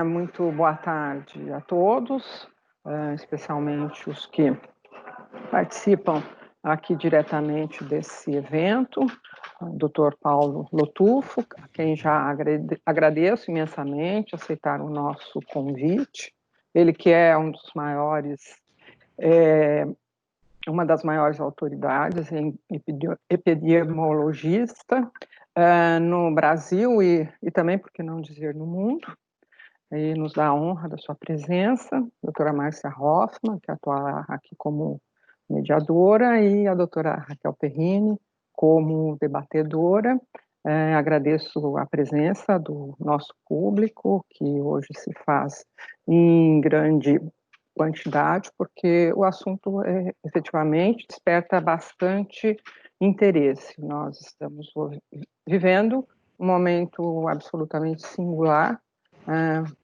Muito boa tarde a todos, especialmente os que participam aqui diretamente desse evento, o Dr. Paulo Lotufo, a quem já agradeço imensamente aceitar o nosso convite. Ele que é um dos maiores, uma das maiores autoridades em epidemiologista no Brasil e também, por que não dizer, no mundo. E nos dá a honra da sua presença, a doutora Márcia Hoffmann, que atua aqui como mediadora, e a doutora Raquel Perrini, como debatedora. Agradeço a presença do nosso público, que hoje se faz em grande quantidade, porque o assunto efetivamente desperta bastante interesse. Nós estamos vivendo um momento absolutamente singular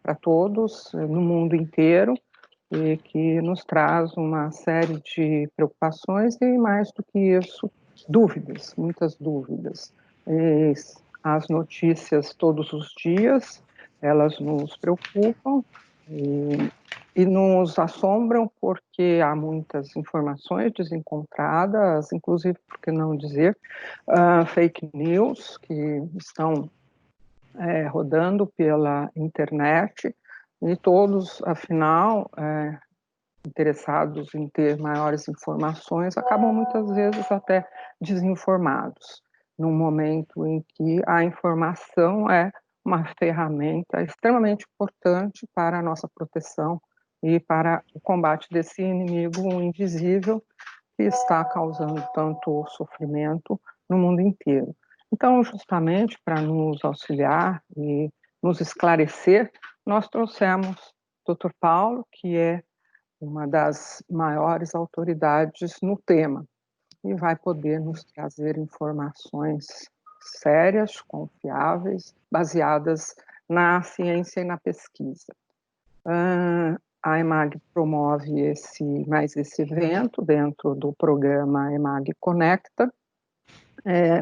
para todos no mundo inteiro e que nos traz uma série de preocupações e, mais do que isso, dúvidas, muitas dúvidas. As notícias todos os dias, elas nos preocupam e nos assombram porque há muitas informações desencontradas, inclusive, por que não dizer, fake news que estão rodando pela internet, e todos, afinal, interessados em ter maiores informações, acabam muitas vezes até desinformados, num momento em que a informação é uma ferramenta extremamente importante para a nossa proteção e para o combate desse inimigo invisível que está causando tanto sofrimento no mundo inteiro. Então, justamente para nos auxiliar e nos esclarecer, nós trouxemos o Dr. Paulo, que é uma das maiores autoridades no tema, e vai poder nos trazer informações sérias, confiáveis, baseadas na ciência e na pesquisa. A EMAG promove esse evento dentro do programa EMAG Conecta,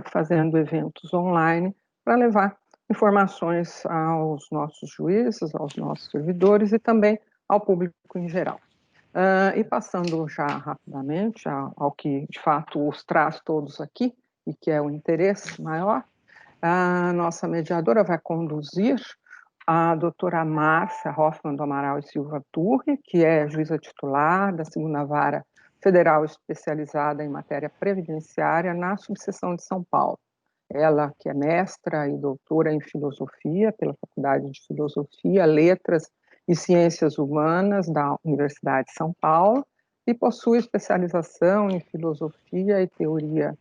fazendo eventos online para levar informações aos nossos juízes, aos nossos servidores e também ao público em geral. E passando já rapidamente ao que de fato os traz todos aqui, e que é o interesse maior, a nossa mediadora vai conduzir a doutora Márcia Hoffmann do Amaral e Silva Turri, que é juíza titular da 2ª Vara Federal especializada em matéria previdenciária na subseção de São Paulo. Ela que é mestra e doutora em filosofia pela Faculdade de Filosofia, Letras e Ciências Humanas da Universidade de São Paulo e possui especialização em filosofia e teoria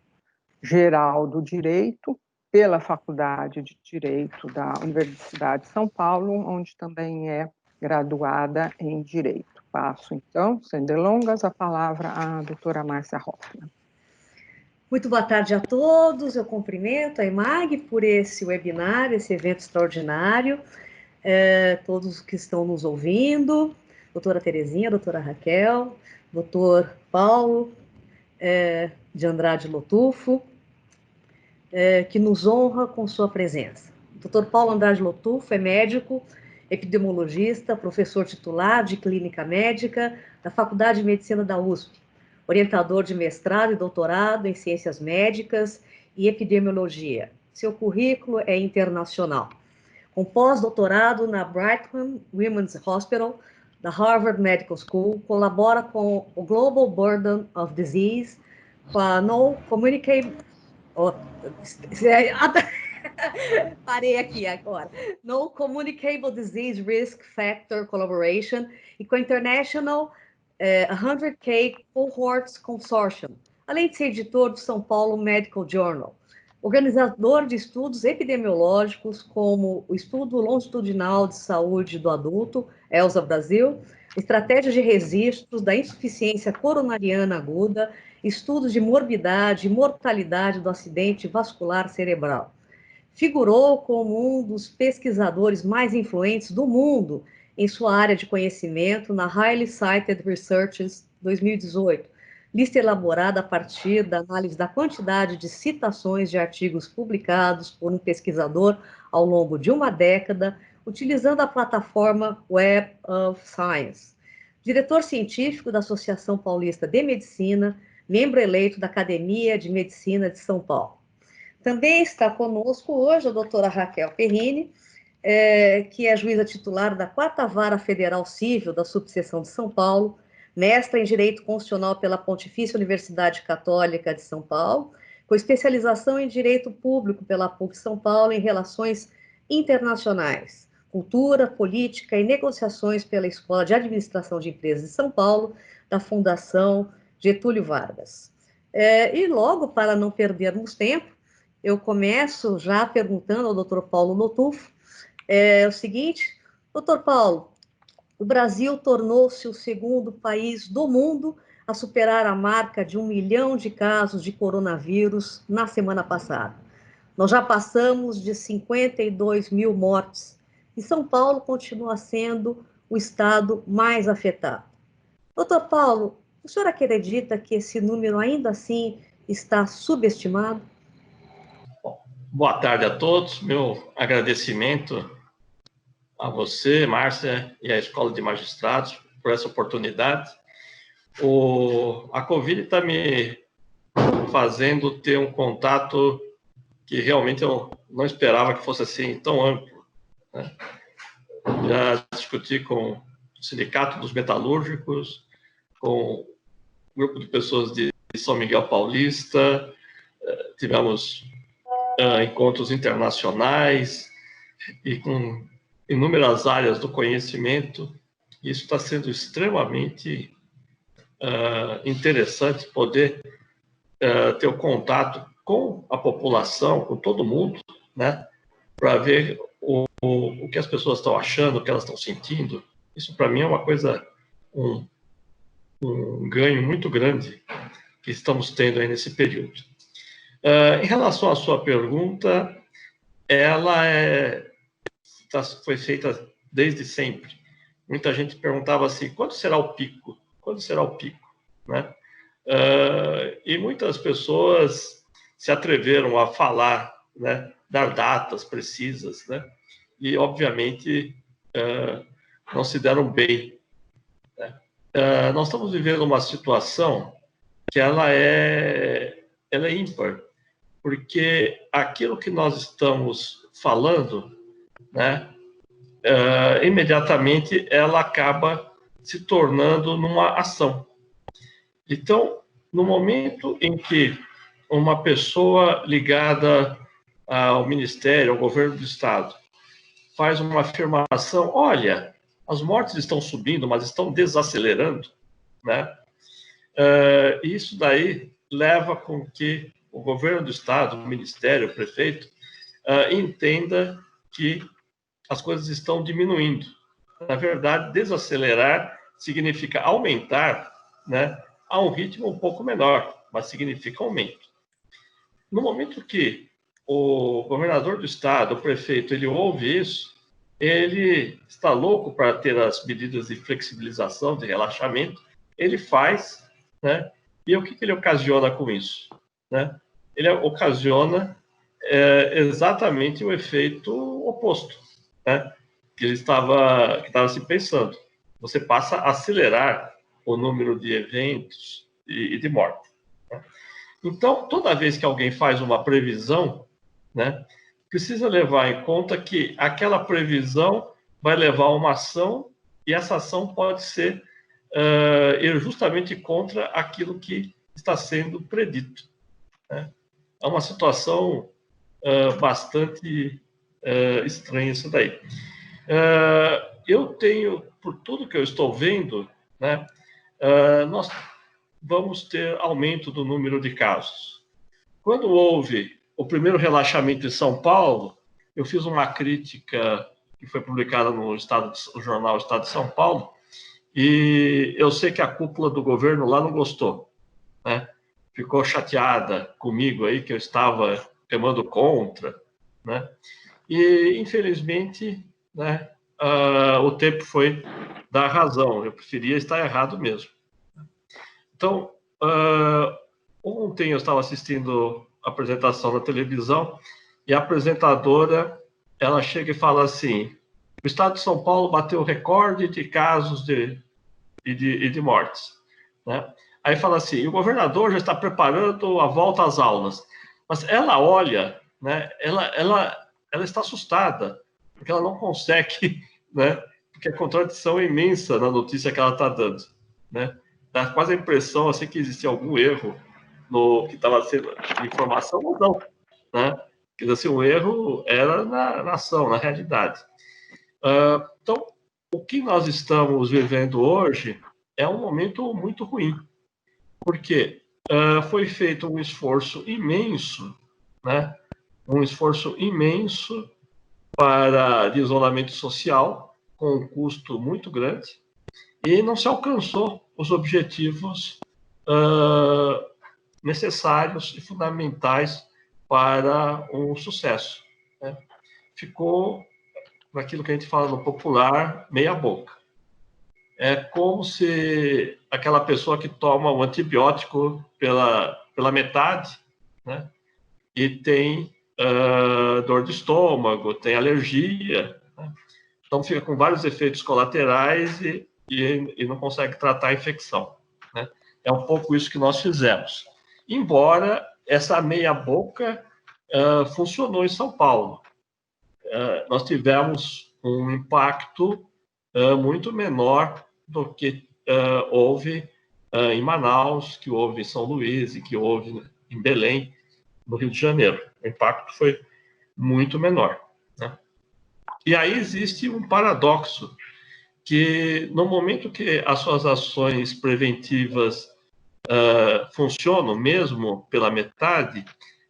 geral do direito pela Faculdade de Direito da Universidade de São Paulo, onde também é graduada em Direito. Passo, então, sem delongas, a palavra à doutora Márcia Hoffmann. Muito boa tarde a todos, eu cumprimento a EMAG por esse webinar, esse evento extraordinário, todos que estão nos ouvindo, doutora Terezinha, doutora Raquel, doutor Paulo de Andrade Lotufo, que nos honra com sua presença. Dr. Paulo Andrade Lotufo é médico, epidemiologista, professor titular de clínica médica da Faculdade de Medicina da USP, orientador de mestrado e doutorado em ciências médicas e epidemiologia. Seu currículo é internacional. Com pós-doutorado na Brigham Women's Hospital, da Harvard Medical School, colabora com o Global Burden of Disease, com a No Communicable... Parei aqui agora. No Communicable Disease Risk Factor Collaboration e com a International 100K Cohorts Consortium, além de ser editor do São Paulo Medical Journal. Organizador de estudos epidemiológicos, como o Estudo Longitudinal de Saúde do Adulto, ELSA Brasil, Estratégias de Registros da Insuficiência Coronariana Aguda, Estudos de Morbidade e Mortalidade do Acidente Vascular Cerebral. Figurou como um dos pesquisadores mais influentes do mundo em sua área de conhecimento na Highly Cited Researches 2018, lista elaborada a partir da análise da quantidade de citações de artigos publicados por um pesquisador ao longo de uma década, utilizando a plataforma Web of Science. Diretor científico da Associação Paulista de Medicina, membro eleito da Academia de Medicina de São Paulo. Também está conosco hoje a doutora Raquel Perrini, que é juíza titular da 4ª Vara Federal Civil da Subseção de São Paulo, mestra em Direito Constitucional pela Pontifícia Universidade Católica de São Paulo, com especialização em Direito Público pela PUC São Paulo em Relações Internacionais, Cultura, Política e Negociações pela Escola de Administração de Empresas de São Paulo, da Fundação Getúlio Vargas. E logo, para não perdermos tempo, eu começo já perguntando ao Dr. Paulo Lotufo, o seguinte: Dr. Paulo, o Brasil tornou-se o 2º país do mundo a superar a marca de 1 milhão de casos de coronavírus na semana passada. Nós já passamos de 52 mil mortes e São Paulo continua sendo o estado mais afetado. Dr. Paulo, o senhor acredita que esse número ainda assim está subestimado? Boa tarde a todos. Meu agradecimento a você, Márcia, e à Escola de Magistrados por essa oportunidade. A Covid está me fazendo ter um contato que realmente eu não esperava que fosse assim tão amplo, né? Já discuti com o Sindicato dos Metalúrgicos, com o grupo de pessoas de São Miguel Paulista, tivemos encontros internacionais e com inúmeras áreas do conhecimento. Isso está sendo extremamente interessante poder ter o contato com a população, com todo mundo, né, para ver o que as pessoas estão achando, o que elas estão sentindo. Isso, para mim, é uma coisa, um ganho muito grande que estamos tendo aí nesse período. Em relação à sua pergunta, ela foi feita desde sempre. Muita gente perguntava assim: quando será o pico? Quando será o pico? Né? E muitas pessoas se atreveram a falar, né, dar datas precisas, né? E, obviamente, não se deram bem, né? Nós estamos vivendo uma situação que ela é ímpar, porque aquilo que nós estamos falando, né, imediatamente ela acaba se tornando numa ação. Então, no momento em que uma pessoa ligada ao Ministério, ao governo do Estado, faz uma afirmação: olha, as mortes estão subindo, mas estão desacelerando, né? Isso daí leva com que o governo do Estado, o Ministério, o prefeito, entenda que as coisas estão diminuindo. Na verdade, desacelerar significa aumentar, né, a um ritmo um pouco menor, mas significa aumento. No momento que o governador do estado, o prefeito, ele ouve isso, ele está louco para ter as medidas de flexibilização, de relaxamento, ele faz, né? E o que ele ocasiona com isso, né? Ele ocasiona exatamente o efeito oposto, né, que ele estava se pensando. Você passa a acelerar o número de eventos e de mortes, né? Então, toda vez que alguém faz uma previsão, né, precisa levar em conta que aquela previsão vai levar a uma ação, e essa ação pode ser ir justamente contra aquilo que está sendo predito, né? É uma situação bastante estranha isso daí. Eu tenho, por tudo que eu estou vendo, né, nós vamos ter aumento do número de casos. Quando houve o primeiro relaxamento em São Paulo, eu fiz uma crítica que foi publicada no jornal Estado de São Paulo, e eu sei que a cúpula do governo lá não gostou, né? Ficou chateada comigo aí, que eu estava remando contra, né? E, infelizmente, né, o tempo foi dar razão. Eu preferia estar errado mesmo. Então, ontem eu estava assistindo a apresentação na televisão, e a apresentadora, ela chega e fala assim: o estado de São Paulo bateu recorde de casos de mortes, né? Aí fala assim, o governador já está preparando a volta às aulas. Mas ela olha, né? Ela está assustada, porque ela não consegue, né? Porque a contradição é imensa na notícia que ela está dando, né? Dá quase a impressão assim que existia algum erro no que estava sendo de informação ou não, né? Quer dizer, assim, o erro era na ação, na realidade. Então, o que nós estamos vivendo hoje é um momento muito ruim, porque foi feito um esforço imenso, né? Um esforço imenso de isolamento social, com um custo muito grande, e não se alcançou os objetivos necessários e fundamentais para um sucesso, né? Ficou, naquilo que a gente fala no popular, meia boca. É como se aquela pessoa que toma o antibiótico pela metade, né? E tem dor de estômago, tem alergia, né? Então fica com vários efeitos colaterais e não consegue tratar a infecção, né? É um pouco isso que nós fizemos. Embora essa meia boca funcionou em São Paulo. Nós tivemos um impacto muito menor do que houve em Manaus, que houve em São Luís e que houve em Belém, no Rio de Janeiro. O impacto foi muito menor, né? E aí existe um paradoxo, que no momento que as suas ações preventivas funcionam, mesmo pela metade,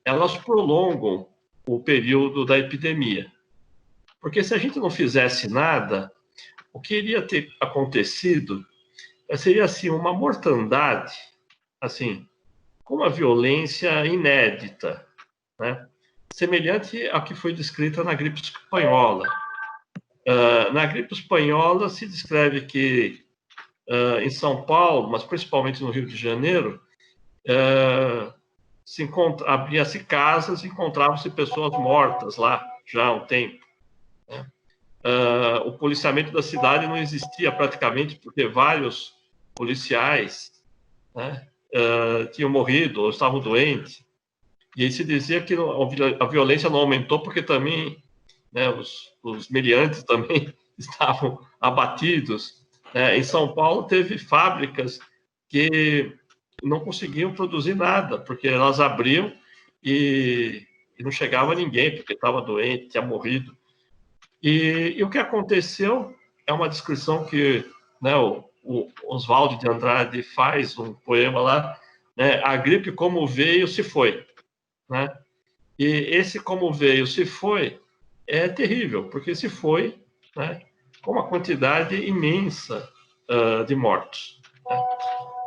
elas prolongam o período da epidemia. Porque se a gente não fizesse nada, o que iria ter acontecido seria assim uma mortandade, assim, com uma violência inédita, né? Semelhante à que foi descrita na gripe espanhola. Na gripe espanhola se descreve que em São Paulo, mas principalmente no Rio de Janeiro, abria-se casas e encontravam-se pessoas mortas lá já há um tempo, né? O policiamento da cidade não existia praticamente, porque vários policiais, né, tinham morrido ou estavam doentes. E aí se dizia que a violência não aumentou porque também, né, os meliantes também estavam abatidos, né? Em São Paulo teve fábricas que não conseguiam produzir nada, porque elas abriam e não chegava ninguém, porque estava doente, tinha morrido. E o que aconteceu é uma descrição que, né, o Oswald de Andrade faz um poema lá, né, a gripe como veio se foi, né? E esse como veio se foi é terrível, porque se foi, né, com uma quantidade imensa de mortos, né?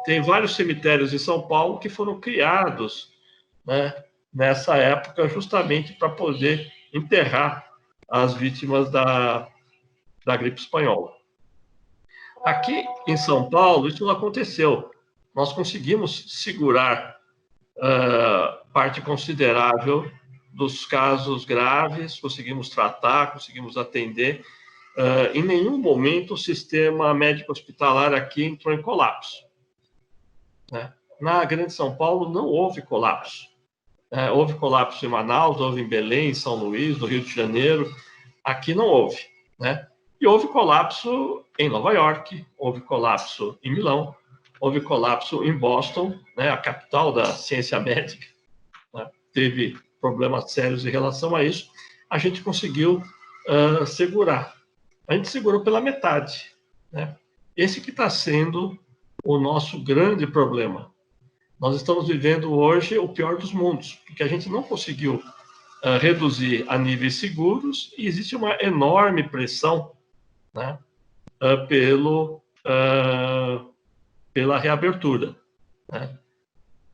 Tem vários cemitérios em São Paulo que foram criados, né, nessa época justamente para poder enterrar as vítimas da gripe espanhola. Aqui em São Paulo, isso não aconteceu. Nós conseguimos segurar parte considerável dos casos graves, conseguimos tratar, conseguimos atender. Em nenhum momento o sistema médico hospitalar aqui entrou em colapso, né? Na Grande São Paulo não houve colapso. Houve colapso em Manaus, houve em Belém, em São Luís, no Rio de Janeiro. Aqui não houve, né? E houve colapso em Nova York, houve colapso em Milão, houve colapso em Boston, né, a capital da ciência médica, né? Teve problemas sérios em relação a isso. A gente conseguiu segurar. A gente segurou pela metade, né? Esse que está sendo o nosso grande problema. Nós estamos vivendo hoje o pior dos mundos, porque a gente não conseguiu reduzir a níveis seguros e existe uma enorme pressão, né, pela reabertura, né?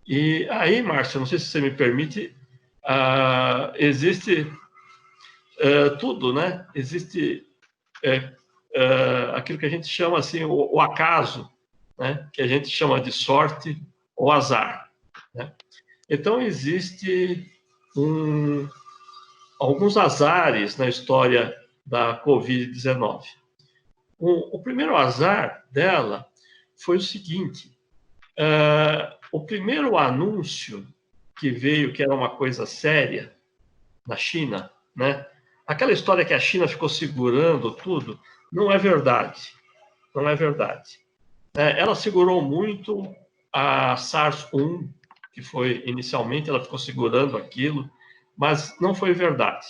E aí, Márcio, não sei se você me permite, existe tudo, né? Existe aquilo que a gente chama assim o acaso, né? Que a gente chama de sorte ou azar, né? Então existe alguns azares na história da Covid-19. O primeiro azar dela foi o seguinte: o primeiro anúncio que veio, que era uma coisa séria, na China, né? Aquela história que a China ficou segurando tudo, não é verdade. Não é verdade. Ela segurou muito a SARS-1, que foi inicialmente, ela ficou segurando aquilo, mas não foi verdade.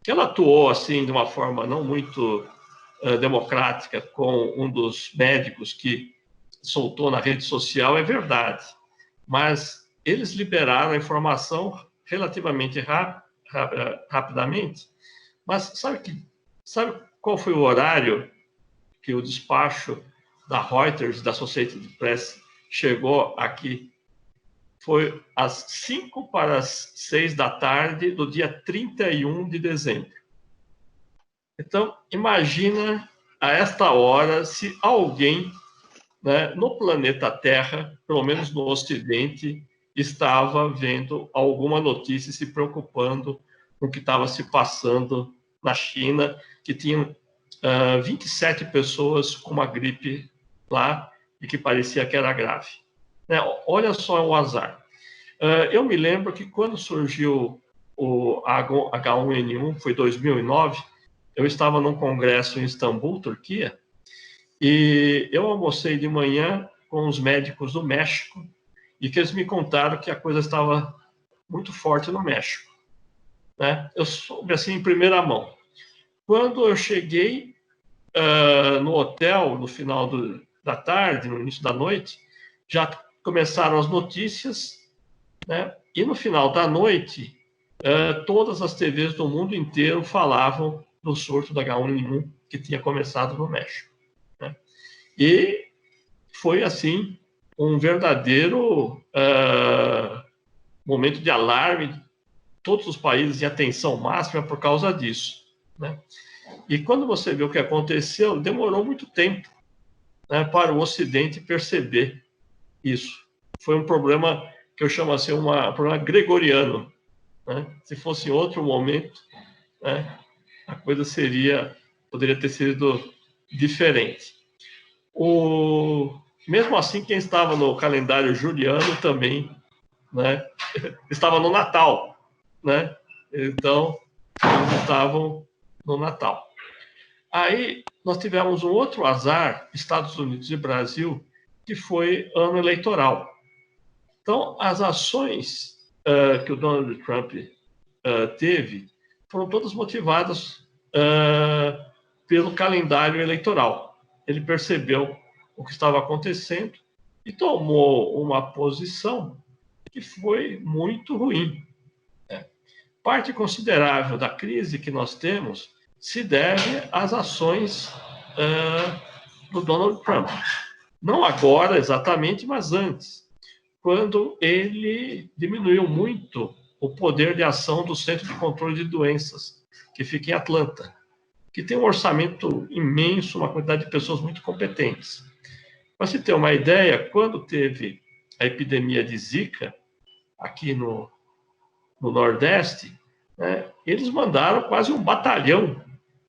Que ela atuou assim de uma forma não muito democrática com um dos médicos que soltou na rede social, é verdade. Mas eles liberaram a informação relativamente rapidamente. Mas sabe qual foi o horário que o despacho da Reuters, da Associated Press, chegou aqui? Foi às 5:06 da tarde do dia 31 de dezembro. Então, imagina a esta hora se alguém, né, no planeta Terra, pelo menos no Ocidente, estava vendo alguma notícia e se preocupando com o que estava se passando na China, que tinham 27 pessoas com uma gripe lá e que parecia que era grave. Olha só o azar. Eu me lembro que quando surgiu o H1N1, foi 2009, eu estava num congresso em Istambul, Turquia, e eu almocei de manhã com os médicos do México e que eles me contaram que a coisa estava muito forte no México, né? Eu soube assim em primeira mão. Quando eu cheguei no hotel, no final da tarde, no início da noite, já começaram as notícias, né? E no final da noite, todas as TVs do mundo inteiro falavam do surto da H1N1 que tinha começado no México, né? E foi, assim, um verdadeiro momento de alarme, todos os países em atenção máxima por causa disso, né? E quando você vê o que aconteceu, demorou muito tempo, né, para o Ocidente perceber isso. Foi um problema que eu chamo assim, um problema gregoriano, né? Se fosse em outro momento, né, a coisa poderia ter sido diferente. Mesmo assim, quem estava no calendário juliano também, né, estava no Natal, né? Então, eles estavam no Natal. Aí, nós tivemos um outro azar, Estados Unidos e Brasil, que foi ano eleitoral. Então, as ações que o Donald Trump teve foram todas motivadas pelo calendário eleitoral. Ele percebeu o que estava acontecendo e tomou uma posição que foi muito ruim. Parte considerável da crise que nós temos se deve às ações do Donald Trump. Não agora exatamente, mas antes, quando ele diminuiu muito o poder de ação do Centro de Controle de Doenças, que fica em Atlanta, que tem um orçamento imenso, uma quantidade de pessoas muito competentes. Para se ter uma ideia, quando teve a epidemia de Zika, aqui no Nordeste, né, eles mandaram quase um batalhão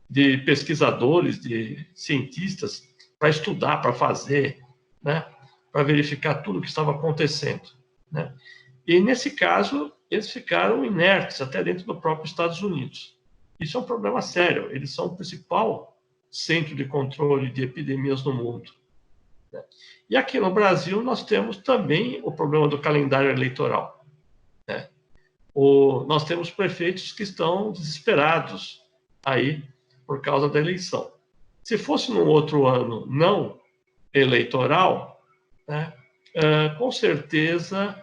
de pesquisadores, de cientistas, para estudar, para fazer, né, para verificar tudo o que estava acontecendo, né? E, nesse caso, eles ficaram inertes até dentro do próprio Estados Unidos. Isso é um problema sério. Eles são o principal centro de controle de epidemias no mundo, né? E aqui no Brasil nós temos também o problema do calendário eleitoral, né? Nós temos prefeitos que estão desesperados aí por causa da eleição. Se fosse num outro ano não eleitoral, né, com certeza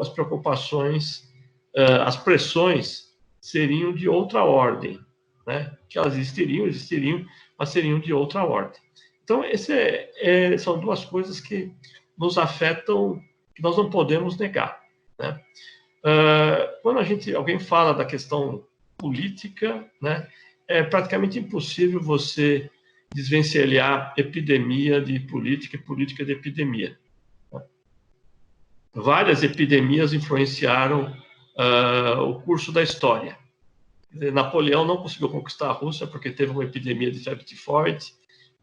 as preocupações, as pressões seriam de outra ordem, né? Que elas existiriam, mas seriam de outra ordem. Então, são duas coisas que nos afetam, que nós não podemos negar, né? Quando alguém fala da questão política, né, é praticamente impossível você desvencilhar epidemia de política e política de epidemia. Várias epidemias influenciaram o curso da história. Napoleão não conseguiu conquistar a Rússia porque teve uma epidemia de febre tifoide,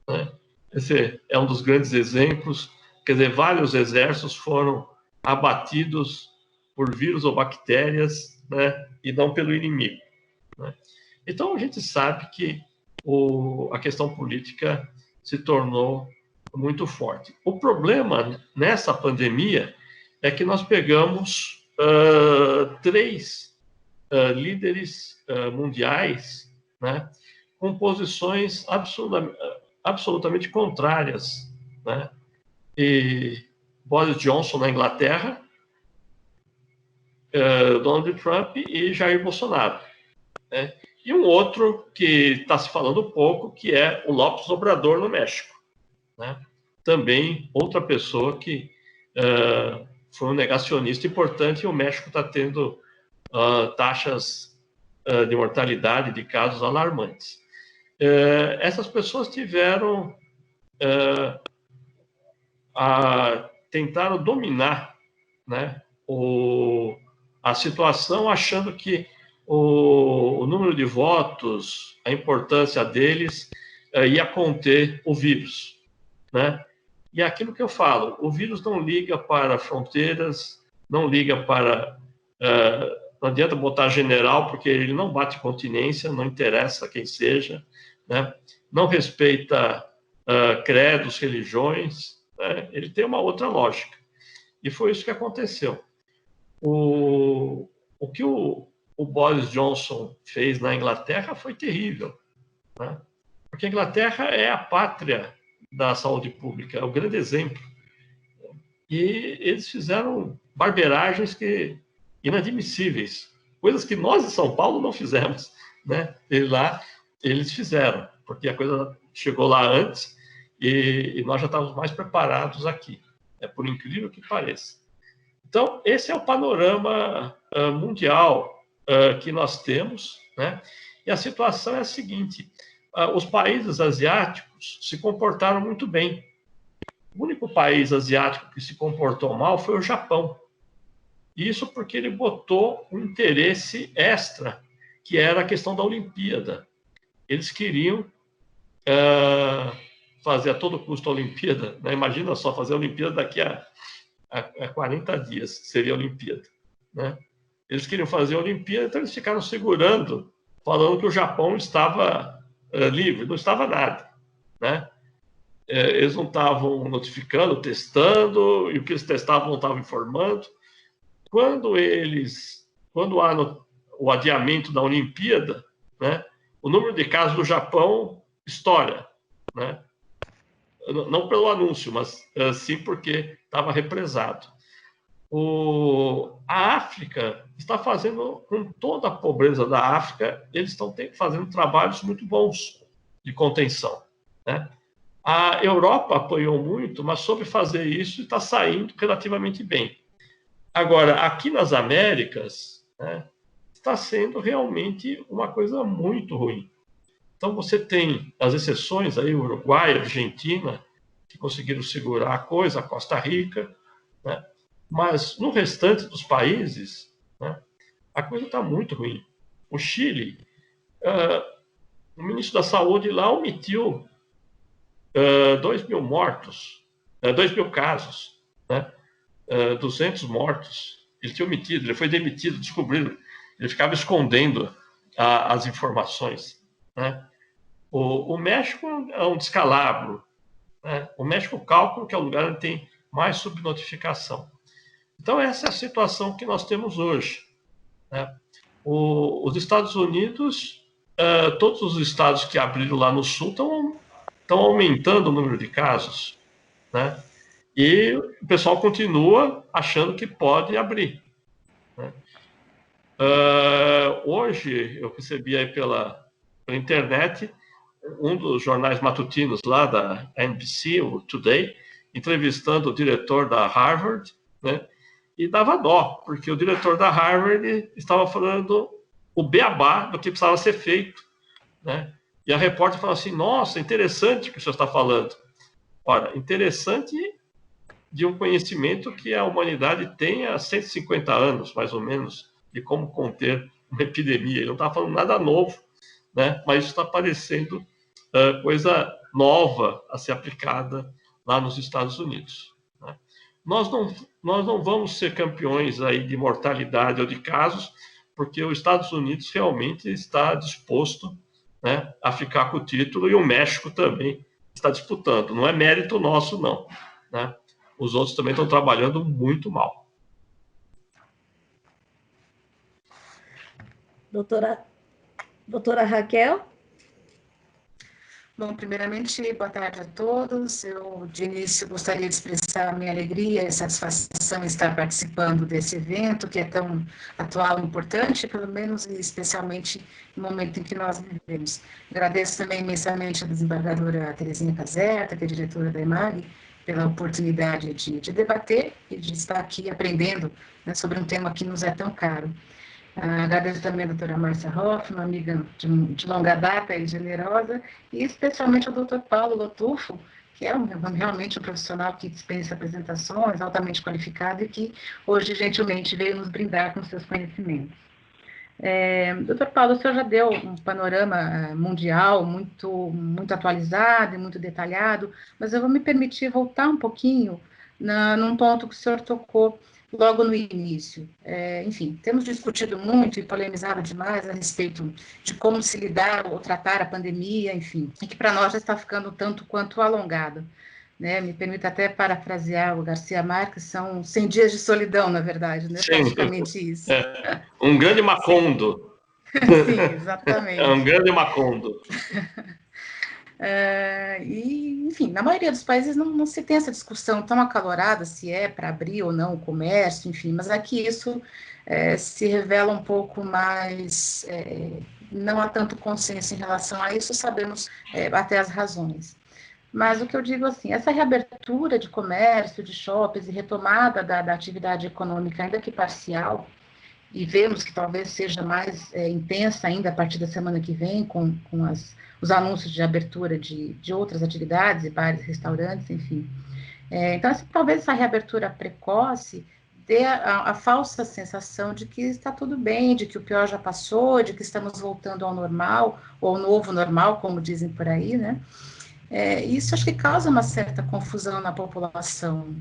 né? Esse é um dos grandes exemplos. Quer dizer, vários exércitos foram abatidos por vírus ou bactérias, né? E não pelo inimigo, né? Então, a gente sabe que a questão política se tornou muito forte. O problema nessa pandemia é que nós pegamos três líderes mundiais, né, com posições absolutamente contrárias, né? E Boris Johnson na Inglaterra, Donald Trump e Jair Bolsonaro, né? E um outro que está se falando pouco, que é o López Obrador no México, né? Também outra pessoa que foi um negacionista importante, e o México está tendo taxas de mortalidade de casos alarmantes. Essas pessoas tentaram dominar, né, a situação, achando que o número de votos, a importância deles, ia conter o vírus, né? E é aquilo que eu falo, o vírus não liga para fronteiras, não liga para... não adianta botar general, porque ele não bate continência, não interessa quem seja, né? Não respeita credos, religiões, né? Ele tem uma outra lógica. E foi isso que aconteceu. O que o Boris Johnson fez na Inglaterra foi terrível, né? Porque a Inglaterra é a pátria da saúde pública, é o grande exemplo. E eles fizeram barberagens inadmissíveis, coisas que nós em São Paulo não fizemos, né? Eles fizeram, porque a coisa chegou lá antes e nós já estávamos mais preparados aqui, por incrível que pareça. Então, esse é o panorama mundial que nós temos, né? E a situação é a seguinte: os países asiáticos se comportaram muito bem. O único país asiático que se comportou mal foi o Japão. Isso porque ele botou um interesse extra, que era a questão da Olimpíada. Eles queriam fazer a todo custo a Olimpíada, né? Imagina só, fazer a Olimpíada daqui a 40 dias, seria a Olimpíada, né? Eles queriam fazer a Olimpíada, então eles ficaram segurando, falando que o Japão estava livre. Não estava nada, né? Eles não estavam notificando, testando, e o que eles testavam não estavam informando. Quando há o adiamento da Olimpíada, né, o número de casos do Japão estoura, né? Não pelo anúncio, mas sim porque estava represado. A África está fazendo, com toda a pobreza da África, eles estão fazendo trabalhos muito bons de contenção, né? A Europa apoiou muito, mas soube fazer isso e está saindo relativamente bem. Agora, aqui nas Américas, né, está sendo realmente uma coisa muito ruim. Então, você tem as exceções aí, Uruguai, Argentina, que conseguiram segurar a coisa, a Costa Rica, né? Mas no restante dos países, né, a coisa está muito ruim. O Chile, o ministro da Saúde lá omitiu 2.000 mortos, 2.000 casos, né? 200 mortos. Ele tinha omitido, ele foi demitido, descobriram. Ele ficava escondendo as informações, né? O México é um descalabro, né? O México, cálculo que é o lugar onde tem mais subnotificação. Então, essa é a situação que nós temos hoje, né? Os Estados Unidos, todos os estados que abriram lá no sul estão aumentando o número de casos, né? E o pessoal continua achando que pode abrir, né? Hoje, eu recebi aí pela internet um dos jornais matutinos lá da NBC, o Today, entrevistando o diretor da Harvard, né? E dava dó, porque o diretor da Harvard estava falando o beabá do que precisava ser feito, né? E a repórter falou assim: nossa, interessante o que o senhor está falando. Ora, interessante de um conhecimento que a humanidade tem há 150 anos, mais ou menos, de como conter uma epidemia, ele não está falando nada novo, né? Mas isso está parecendo coisa nova a ser aplicada lá nos Estados Unidos, né? Nós não vamos ser campeões aí de mortalidade ou de casos, porque os Estados Unidos realmente está disposto, né, a ficar com o título, e o México também está disputando. Não é mérito nosso, não, né? Os outros também estão trabalhando muito mal. Doutora Raquel? Bom, primeiramente, boa tarde a todos. Eu, de início, gostaria de expressar a minha alegria e satisfação em estar participando desse evento, que é tão atual e importante, pelo menos e especialmente no momento em que nós vivemos. Agradeço também imensamente a desembargadora Terezinha Caserta, que é diretora da EMAG, pela oportunidade de debater e de estar aqui aprendendo, né, sobre um tema que nos é tão caro. Agradeço também a doutora Márcia Hoffmann, uma amiga de longa data e generosa, e especialmente ao doutor Paulo Lotufo, que é realmente um profissional que dispensa apresentações, altamente qualificado, e que hoje gentilmente veio nos brindar com seus conhecimentos. Doutor Paulo, o senhor já deu um panorama mundial muito atualizado e muito detalhado, mas eu vou me permitir voltar um pouquinho num ponto que o senhor tocou logo no início. Enfim, temos discutido muito e polemizado demais a respeito de como se lidar ou tratar a pandemia, enfim, e que para nós já está ficando tanto quanto alongado, né? Me permita até parafrasear o Garcia Marques, são 100 dias de solidão, na verdade, né? Sim. Praticamente isso. Um grande Macondo. Sim, exatamente. É um grande Macondo. E, enfim, na maioria dos países não se tem essa discussão tão acalorada se é para abrir ou não o comércio, enfim, mas aqui isso se revela um pouco mais, não há tanto consenso em relação a isso, sabemos até as razões. Mas o que eu digo assim, essa reabertura de comércio, de shoppings e retomada da atividade econômica, ainda que parcial, e vemos que talvez seja mais intensa ainda a partir da semana que vem, com os anúncios de abertura de outras atividades, bares, restaurantes, enfim. Então, talvez essa reabertura precoce dê a falsa sensação de que está tudo bem, de que o pior já passou, de que estamos voltando ao normal, ou ao novo normal, como dizem por aí, né? Isso acho que causa uma certa confusão na população.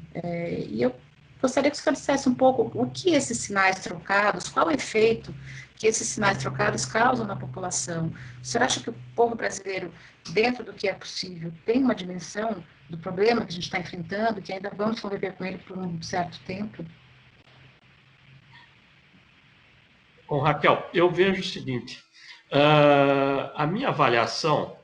E eu gostaria que o senhor dissesse um pouco o que esses sinais trocados, qual o efeito que esses sinais trocados causam na população. O senhor acha que o povo brasileiro, dentro do que é possível, tem uma dimensão do problema que a gente está enfrentando, que ainda vamos conviver com ele por um certo tempo? Bom, Raquel, eu vejo o seguinte, a minha avaliação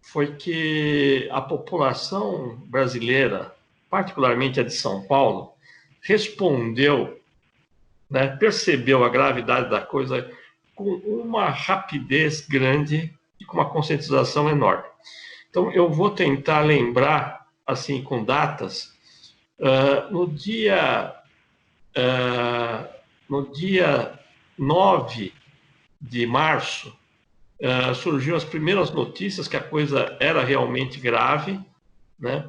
foi que a população brasileira, particularmente a de São Paulo, respondeu, né, percebeu a gravidade da coisa com uma rapidez grande e com uma conscientização enorme. Então, eu vou tentar lembrar, assim, com datas, no dia 9 de março, surgiu as primeiras notícias que a coisa era realmente grave, né,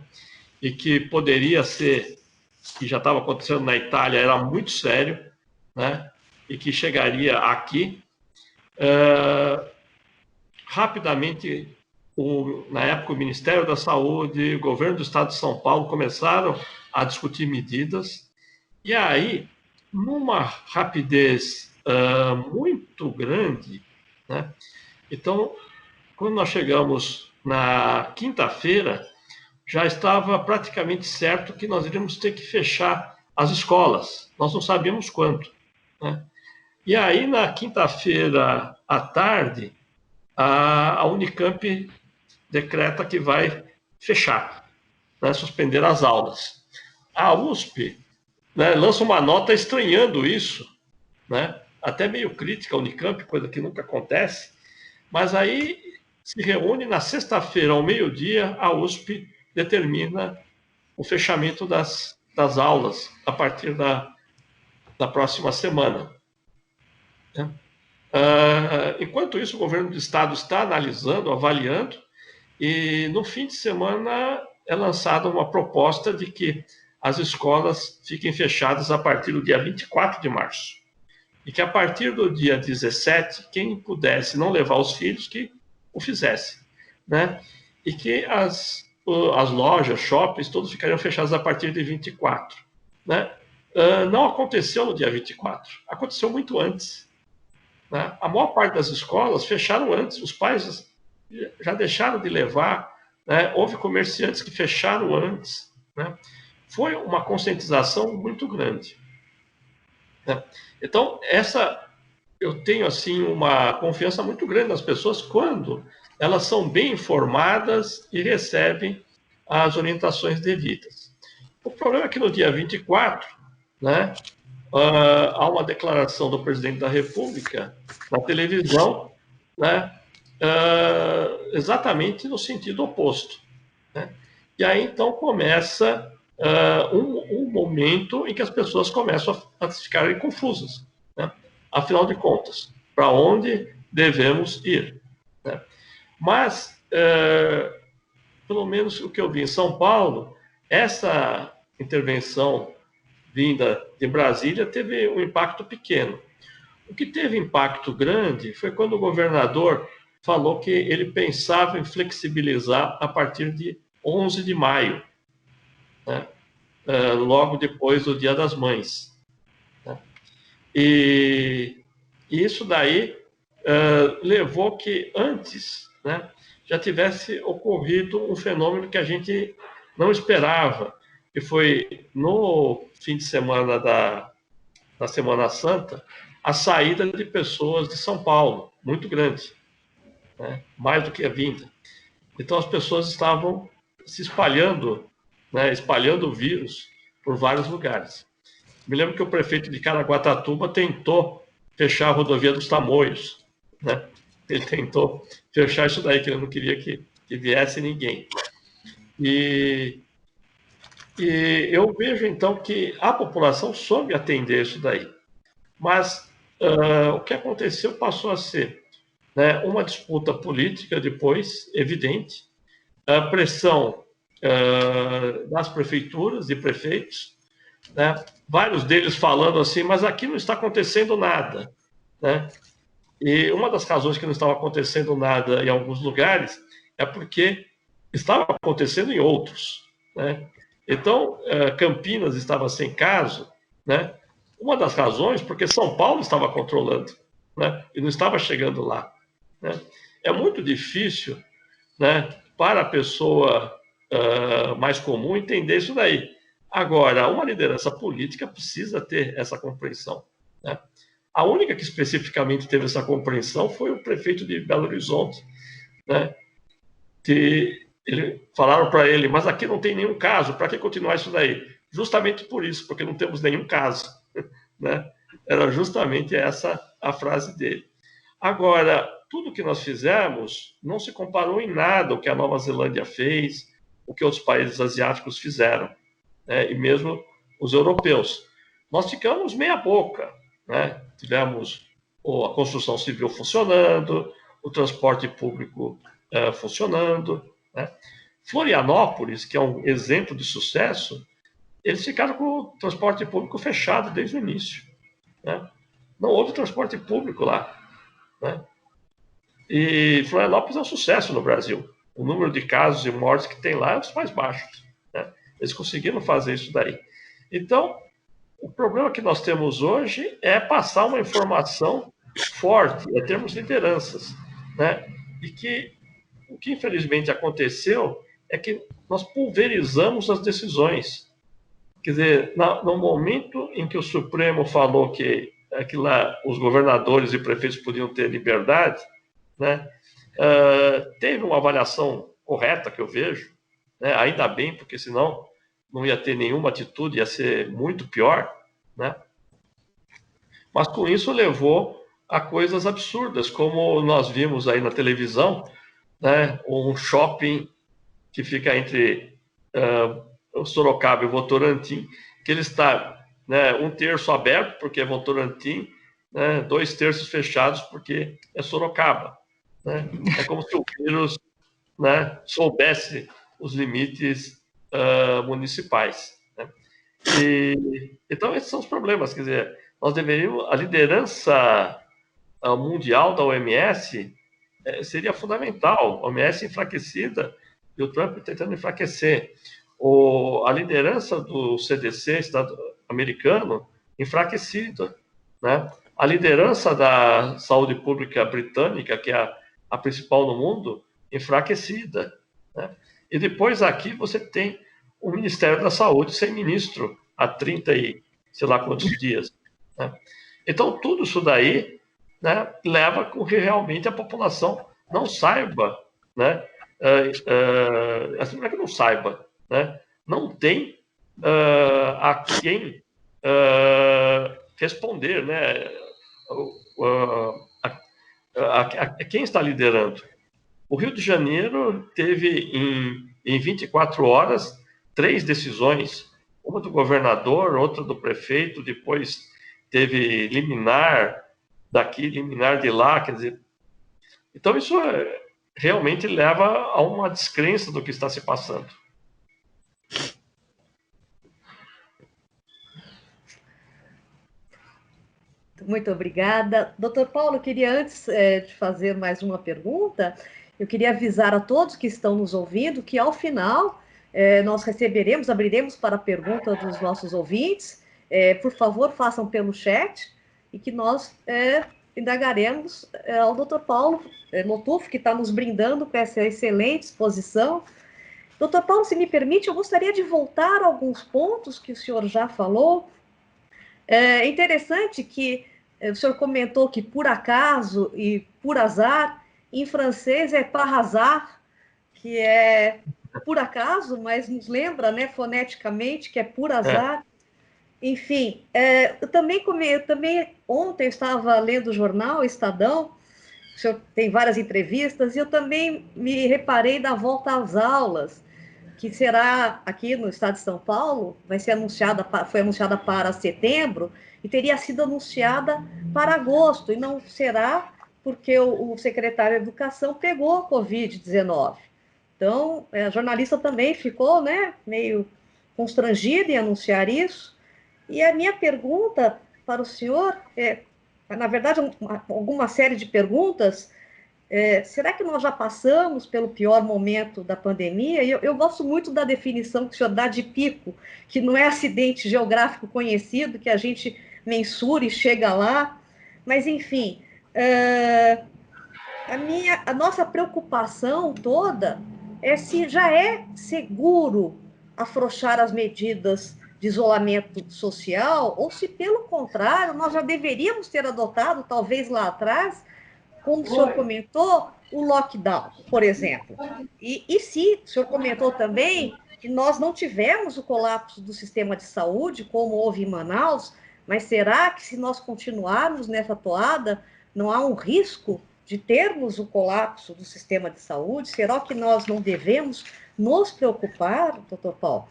e que poderia ser, que já estava acontecendo na Itália, era muito sério, né, e que chegaria aqui. Rapidamente, na época, o Ministério da Saúde, o governo do Estado de São Paulo começaram a discutir medidas, e aí, numa rapidez muito grande, né, então, quando nós chegamos na quinta-feira, já estava praticamente certo que nós iríamos ter que fechar as escolas. Nós não sabíamos quanto, né? E aí, na quinta-feira à tarde, a Unicamp decreta que vai fechar, né, suspender as aulas. A USP, né, lança uma nota estranhando isso, né, até meio crítica à Unicamp, coisa que nunca acontece, mas aí se reúne na sexta-feira, ao meio-dia, a USP determina o fechamento das aulas a partir da próxima semana. Enquanto isso, o governo do Estado está analisando, avaliando, e no fim de semana é lançada uma proposta de que as escolas fiquem fechadas a partir do dia 24 de março. e que a partir do dia 17, quem pudesse não levar os filhos, que o fizesse, né? E que as lojas, shoppings, todos ficariam fechados a partir de 24, né? Não aconteceu no dia 24, aconteceu muito antes, né? A maior parte das escolas fecharam antes, os pais já deixaram de levar, né? Houve comerciantes que fecharam antes, né? Foi uma conscientização muito grande, né? Então, eu tenho assim uma confiança muito grande nas pessoas quando elas são bem informadas e recebem as orientações devidas. O problema é que no dia 24, né, há uma declaração do presidente da República na televisão, né, exatamente no sentido oposto, né? E aí então começa um momento em que as pessoas começam a ficarem confusas, né? Afinal de contas, para onde devemos ir, né? Mas, pelo menos o que eu vi em São Paulo, essa intervenção vinda de Brasília teve um impacto pequeno. O que teve impacto grande foi quando o governador falou que ele pensava em flexibilizar a partir de 11 de maio, né? Logo depois do Dia das Mães, né? E isso daí levou que antes, né, já tivesse ocorrido um fenômeno que a gente não esperava, que foi no fim de semana da Semana Santa, a saída de pessoas de São Paulo, muito grande, né, mais do que a vinda. Então as pessoas estavam se espalhando, né, espalhando o vírus por vários lugares. Me lembro que o prefeito de Caraguatatuba tentou fechar a rodovia dos Tamoios, né? Ele tentou fechar isso daí, que ele não queria que viesse ninguém. E eu vejo, então, que a população soube atender isso daí. Mas o que aconteceu passou a ser, né, uma disputa política depois, evidente, a pressão das prefeituras e prefeitos, né? Vários deles falando assim, mas aqui não está acontecendo nada, né? E uma das razões que não estava acontecendo nada em alguns lugares é porque estava acontecendo em outros, né? Então, Campinas estava sem caso, né? Uma das razões porque São Paulo estava controlando, né? E não estava chegando lá, né? É muito difícil, né, para a pessoa mais comum entender isso daí. Agora, uma liderança política precisa ter essa compreensão, né? A única que especificamente teve essa compreensão foi o prefeito de Belo Horizonte, né? Que falaram para ele, mas aqui não tem nenhum caso, para que continuar isso daí? Justamente por isso, porque não temos nenhum caso, né? Era justamente essa a frase dele. Agora, tudo que nós fizemos não se comparou em nada o que a Nova Zelândia fez, o que outros países asiáticos fizeram, né? E mesmo os europeus. Nós ficamos meia boca, né? Tivemos a construção civil funcionando, o transporte público funcionando, né? Florianópolis, que é um exemplo de sucesso, eles ficaram com o transporte público fechado desde o início, né? Não houve transporte público lá, né? E Florianópolis é um sucesso no Brasil. O número de casos e mortes que tem lá é um dos mais baixos, né? Eles conseguiram fazer isso daí. Então, o problema que nós temos hoje é passar uma informação forte, é termos lideranças, né? E que o que infelizmente aconteceu é que nós pulverizamos as decisões. Quer dizer, no momento em que o Supremo falou que lá os governadores e prefeitos podiam ter liberdade, né, teve uma avaliação correta, que eu vejo, né, ainda bem, porque senão não ia ter nenhuma atitude, ia ser muito pior, né? Mas com isso levou a coisas absurdas, como nós vimos aí na televisão, né, um shopping que fica entre o Sorocaba e o Votorantim, que ele está, né, 1/3 aberto, porque é Votorantim, né, 2/3 fechados, porque é Sorocaba, né? É como se o vírus, né, soubesse os limites municipais, né? Então, esses são os problemas. Quer dizer, a liderança mundial da OMS seria fundamental. A OMS enfraquecida e o Trump tentando enfraquecer. A liderança do CDC americano enfraquecida, né? A liderança da saúde pública britânica, que é a principal no mundo, enfraquecida, né? E depois aqui você tem o Ministério da Saúde sem ministro há 30 e sei lá quantos dias, né? Então, tudo isso daí, né, leva com que realmente a população não saiba, né? Assim, não é que não saiba, né? Não tem a quem responder, né? Quem está liderando. O Rio de Janeiro teve, em 24 horas, 3 decisões, uma do governador, outra do prefeito, depois teve liminar daqui, liminar de lá, quer dizer... Então, isso realmente leva a uma descrença do que está se passando. Muito obrigada. Doutor Paulo, eu queria, antes de fazer mais uma pergunta, eu queria avisar a todos que estão nos ouvindo que, ao final, nós abriremos para a pergunta dos nossos ouvintes. Por favor, façam pelo chat e que nós indagaremos ao doutor Paulo Motufo, que está nos brindando com essa excelente exposição. Doutor Paulo, se me permite, eu gostaria de voltar a alguns pontos que o senhor já falou. É interessante que o senhor comentou que por acaso e por azar, em francês é par hasard, que é por acaso, mas nos lembra, né, foneticamente, que é por azar. Enfim, eu também ontem eu estava lendo o jornal Estadão, o senhor tem várias entrevistas, e eu também me reparei da volta às aulas, que será aqui no estado de São Paulo, foi anunciada para setembro e teria sido anunciada para agosto, e não será porque o secretário de Educação pegou a Covid-19. Então, a jornalista também ficou, né, meio constrangida em anunciar isso. E a minha pergunta para o senhor na verdade, alguma série de perguntas. Será que nós já passamos pelo pior momento da pandemia? E eu gosto muito da definição que o senhor dá de pico, que não é acidente geográfico conhecido, que a gente mensura e chega lá. Mas, enfim, a nossa preocupação toda é se já é seguro afrouxar as medidas de isolamento social, ou se, pelo contrário, nós já deveríamos ter adotado, talvez lá atrás, como o senhor comentou, o lockdown, por exemplo. E se o senhor comentou também que nós não tivemos o colapso do sistema de saúde, como houve em Manaus, mas será que se nós continuarmos nessa toada, não há um risco de termos o colapso do sistema de saúde? Será que nós não devemos nos preocupar, doutor Paulo?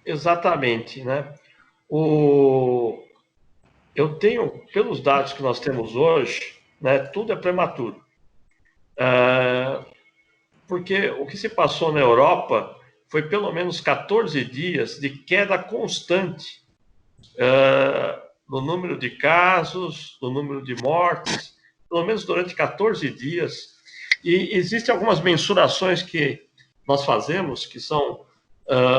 Exatamente, né? Eu tenho, pelos dados que nós temos hoje, né, tudo é prematuro. Porque o que se passou na Europa foi pelo menos 14 dias de queda constante no número de casos, no número de mortes, pelo menos durante 14 dias. E existem algumas mensurações que nós fazemos, que são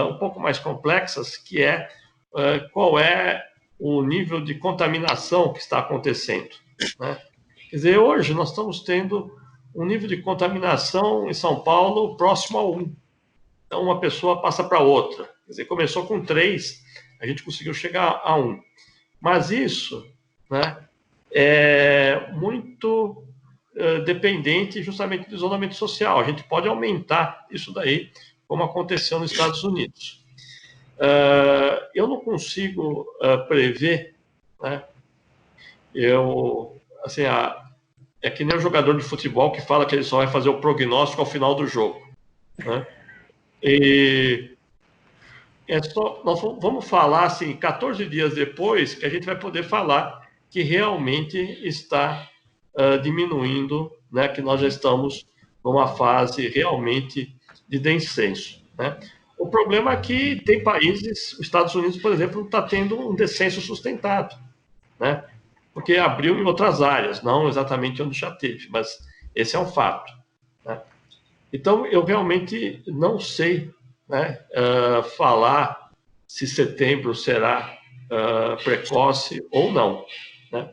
um pouco mais complexas, que é qual é o nível de contaminação que está acontecendo, né? Quer dizer, hoje nós estamos tendo um nível de contaminação em São Paulo próximo a 1. Então, uma pessoa passa para outra. Quer dizer, começou com 3, a gente conseguiu chegar a 1. Mas isso, né, é muito dependente justamente do isolamento social. A gente pode aumentar isso daí, como aconteceu nos Estados Unidos. Eu não consigo prever, né? Assim, é que nem o jogador de futebol que fala que ele só vai fazer o prognóstico ao final do jogo, né? E nós vamos falar assim, 14 dias depois, que a gente vai poder falar que realmente está diminuindo, né? Que nós já estamos numa fase realmente de descenso, né? O problema é que tem países, os Estados Unidos, por exemplo, está tendo um descenso sustentado, né? Porque abriu em outras áreas, não exatamente onde já teve, mas esse é um fato, né? Então, eu realmente não sei, né, falar se setembro será precoce ou não, né?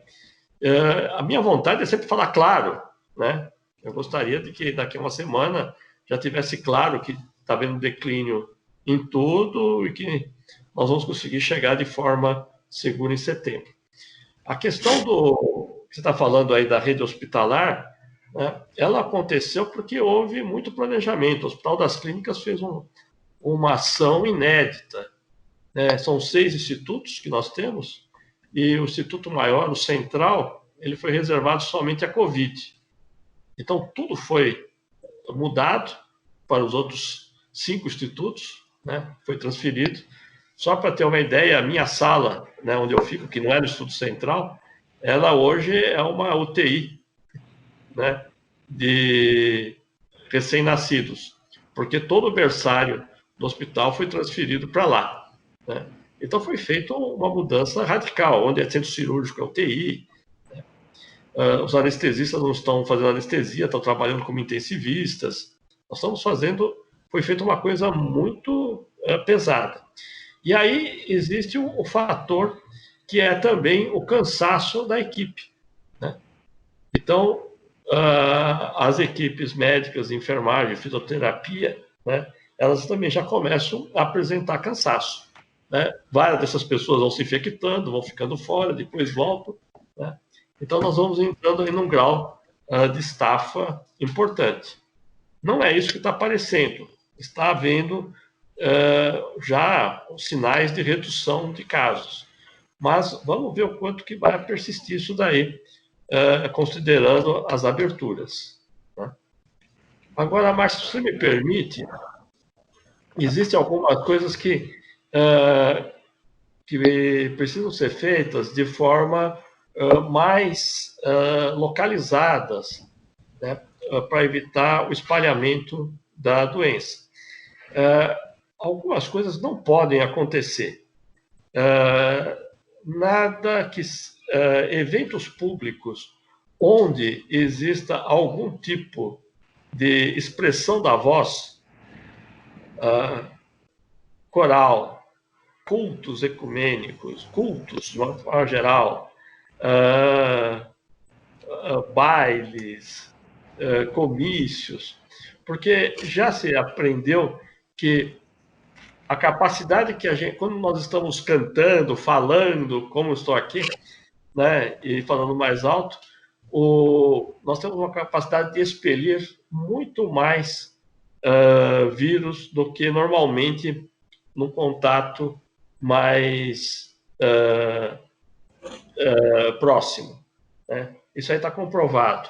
A minha vontade é sempre falar claro, né? Eu gostaria de que daqui a uma semana já tivesse claro que está havendo declínio em tudo e que nós vamos conseguir chegar de forma segura em setembro. A questão do que você está falando aí da rede hospitalar, né, ela aconteceu porque houve muito planejamento. O Hospital das Clínicas fez uma ação inédita, né? São 6 institutos que nós temos, e o Instituto Maior, o Central, ele foi reservado somente à Covid. Então, tudo foi mudado para os outros 5 institutos, né? Foi transferido. Só para ter uma ideia, a minha sala, né, onde eu fico, que não é no Instituto Central, ela hoje é uma UTI, né, de recém-nascidos, porque todo o berçário do hospital foi transferido para lá, né? Então foi feita uma mudança radical, onde é centro cirúrgico, é UTI, né? Os anestesistas não estão fazendo anestesia, estão trabalhando como intensivistas. Nós estamos fazendo, foi feita uma coisa muito pesada. E aí existe o fator que é também o cansaço da equipe, né? Então, as equipes médicas, enfermagem, fisioterapia, né, elas também já começam a apresentar cansaço, né? Várias dessas pessoas vão se infectando, vão ficando fora, depois voltam, né? Então, nós vamos entrando em um grau de estafa importante. Não é isso que está aparecendo. Está havendo já sinais de redução de casos. Mas vamos ver o quanto que vai persistir isso daí, considerando as aberturas, né? Agora, Márcio, se você me permite, existem algumas coisas que precisam ser feitas de forma mais localizadas, né, para evitar o espalhamento da doença. Algumas coisas não podem acontecer. Nada que eventos públicos onde exista algum tipo de expressão da voz, coral, cultos ecumênicos, cultos de uma forma geral, bailes, comícios, porque já se aprendeu que a capacidade que a gente, quando nós estamos cantando, falando, como estou aqui, né, e falando mais alto, nós temos uma capacidade de expelir muito mais vírus do que normalmente no contato mais próximo, né? Isso aí está comprovado,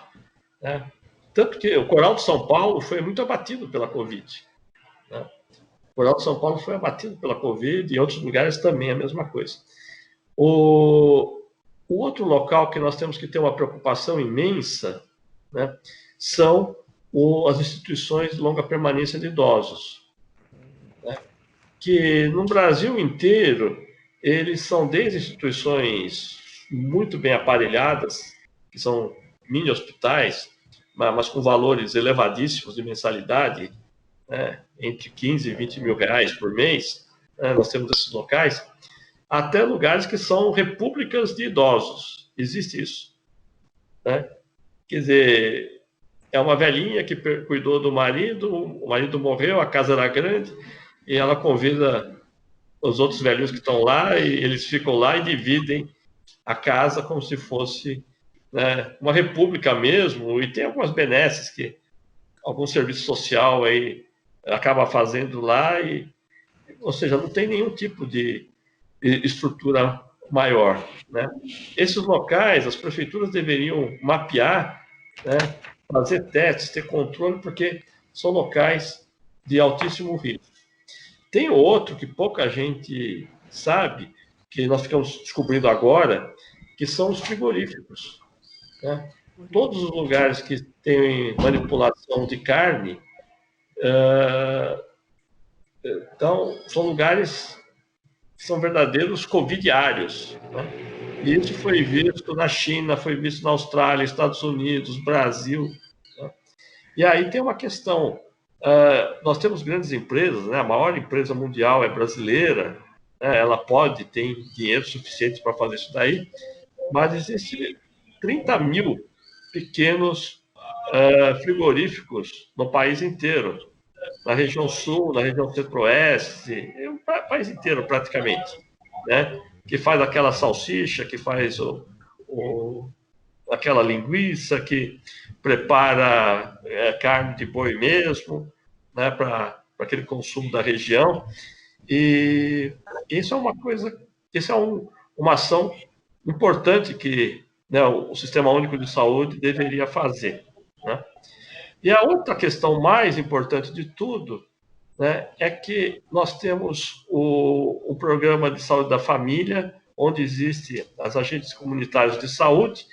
né? Tanto que o Coral de São Paulo foi muito abatido pela Covid, né? O Coral de São Paulo foi abatido pela Covid e em outros lugares também a mesma coisa. O outro local que nós temos que ter uma preocupação imensa, né, são as instituições de longa permanência de idosos, né, que no Brasil inteiro, eles são desde instituições muito bem aparelhadas, que são mini hospitais, mas com valores elevadíssimos de mensalidade, né, entre 15 e 20 mil reais por mês, né, nós temos esses locais, até lugares que são repúblicas de idosos. Existe isso, né? Quer dizer, é uma velhinha que cuidou do marido, o marido morreu, a casa era grande, e ela convida os outros velhinhos que estão lá, e eles ficam lá e dividem a casa como se fosse, né, uma república mesmo, e tem algumas benesses que algum serviço social aí acaba fazendo lá, ou seja, não tem nenhum tipo de estrutura maior, né? Esses locais, as prefeituras deveriam mapear, né, fazer testes, ter controle, porque são locais de altíssimo risco. Tem outro que pouca gente sabe, que nós ficamos descobrindo agora, que são os frigoríficos, né? Todos os lugares que têm manipulação de carne Então, são lugares que são verdadeiros covidiários, né? E isso foi visto na China, foi visto na Austrália, Estados Unidos, Brasil, né? E aí tem uma questão, nós temos grandes empresas, né? A maior empresa mundial é brasileira, né? Ela tem dinheiro suficiente para fazer isso daí, mas existem 30 mil pequenos frigoríficos no país inteiro, na região sul, na região centro-oeste, o país inteiro praticamente, né? Que faz aquela salsicha, que faz aquela linguiça, que prepara carne de boi mesmo, né? Para aquele consumo da região. E isso é uma coisa, isso é uma ação importante que, né, o Sistema Único de Saúde deveria fazer, né? E a outra questão mais importante de tudo, né, é que nós temos o programa de saúde da família, onde existem as agentes comunitários de saúde,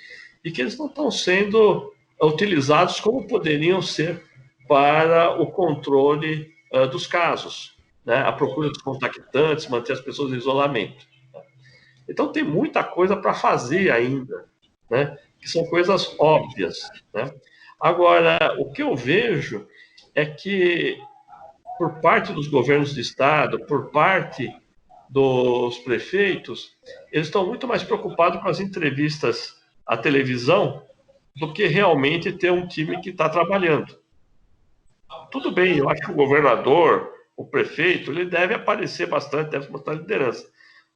e que eles não estão sendo utilizados como poderiam ser para o controle dos casos, né, a procura dos contactantes, manter as pessoas em isolamento. Então, tem muita coisa para fazer ainda, né, que são coisas óbvias, né? Agora, o que eu vejo é que, por parte dos governos de estado, por parte dos prefeitos, eles estão muito mais preocupados com as entrevistas à televisão do que realmente ter um time que está trabalhando. Tudo bem, eu acho que o governador, o prefeito, ele deve aparecer bastante, deve mostrar liderança,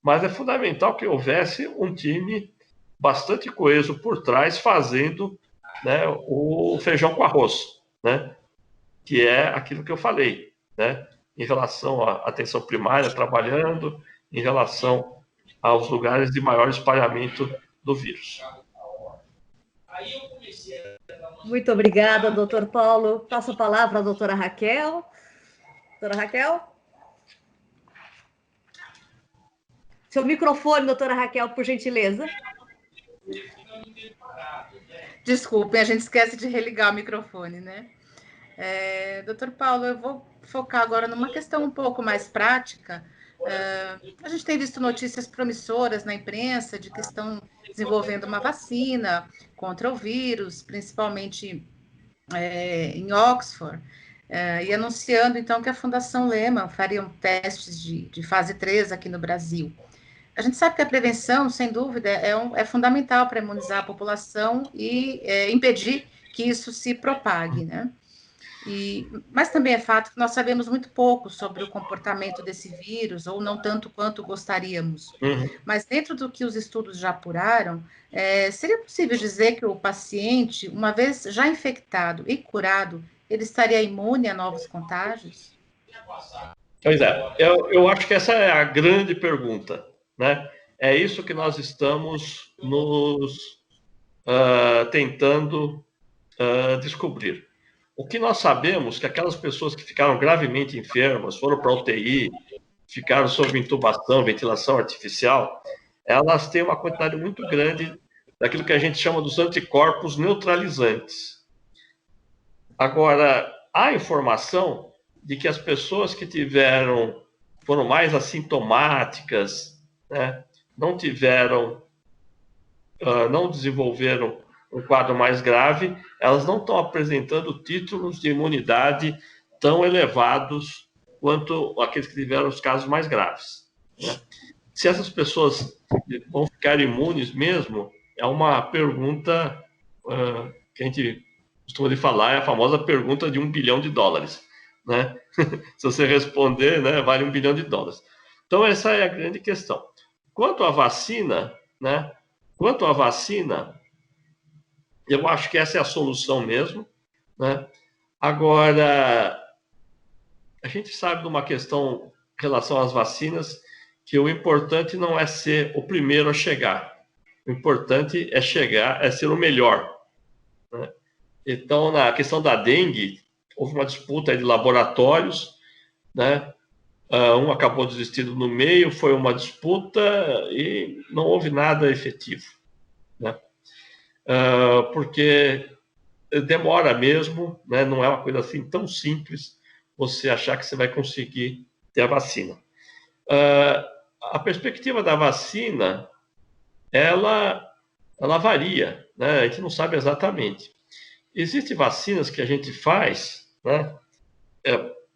mas é fundamental que houvesse um time bastante coeso por trás, fazendo, né, o feijão com arroz, né, que é aquilo que eu falei, né, em relação à atenção primária trabalhando, em relação aos lugares de maior espalhamento do vírus. Muito obrigada, doutor Paulo. Passo a palavra à doutora Raquel. Doutora Raquel? Seu microfone, doutora Raquel, por gentileza. Desculpem, a gente esquece de religar o microfone, né? Doutor Paulo, eu vou focar agora numa questão um pouco mais prática. A gente tem visto notícias promissoras na imprensa de que estão desenvolvendo uma vacina contra o vírus, principalmente em Oxford, e anunciando, então, que a Fundação Lehman faria testes de fase 3 aqui no Brasil. A gente sabe que a prevenção, sem dúvida, é fundamental para imunizar a população e impedir que isso se propague, né? Mas também é fato que nós sabemos muito pouco sobre o comportamento desse vírus, ou não tanto quanto gostaríamos. Uhum. Mas dentro do que os estudos já apuraram, seria possível dizer que o paciente, uma vez já infectado e curado, ele estaria imune a novos contágios? Pois é, eu acho que essa é a grande pergunta, né? É isso que nós estamos nos tentando descobrir. O que nós sabemos é que aquelas pessoas que ficaram gravemente enfermas, foram para a UTI, ficaram sob intubação, ventilação artificial, elas têm uma quantidade muito grande daquilo que a gente chama dos anticorpos neutralizantes. Agora, há informação de que as pessoas que foram mais assintomáticas, né, não desenvolveram um quadro mais grave, elas não estão apresentando títulos de imunidade tão elevados quanto aqueles que tiveram os casos mais graves, né? Se essas pessoas vão ficar imunes mesmo, é uma pergunta que a gente costuma falar, é a famosa pergunta de $1 bilhão, né? Se você responder, né, vale $1 bilhão. Então, essa é a grande questão. Quanto à vacina, né? Eu acho que essa é a solução mesmo, né? Agora, a gente sabe de uma questão em relação às vacinas, que o importante não é ser o primeiro a chegar. O importante é ser o melhor, né? Então, na questão da dengue, houve uma disputa de laboratórios, né? Um acabou desistindo no meio, foi uma disputa e não houve nada efetivo, né? Porque demora mesmo, né? Não é uma coisa assim tão simples você achar que você vai conseguir ter a vacina. A perspectiva da vacina, ela varia, né? A gente não sabe exatamente. Existem vacinas que a gente faz, né,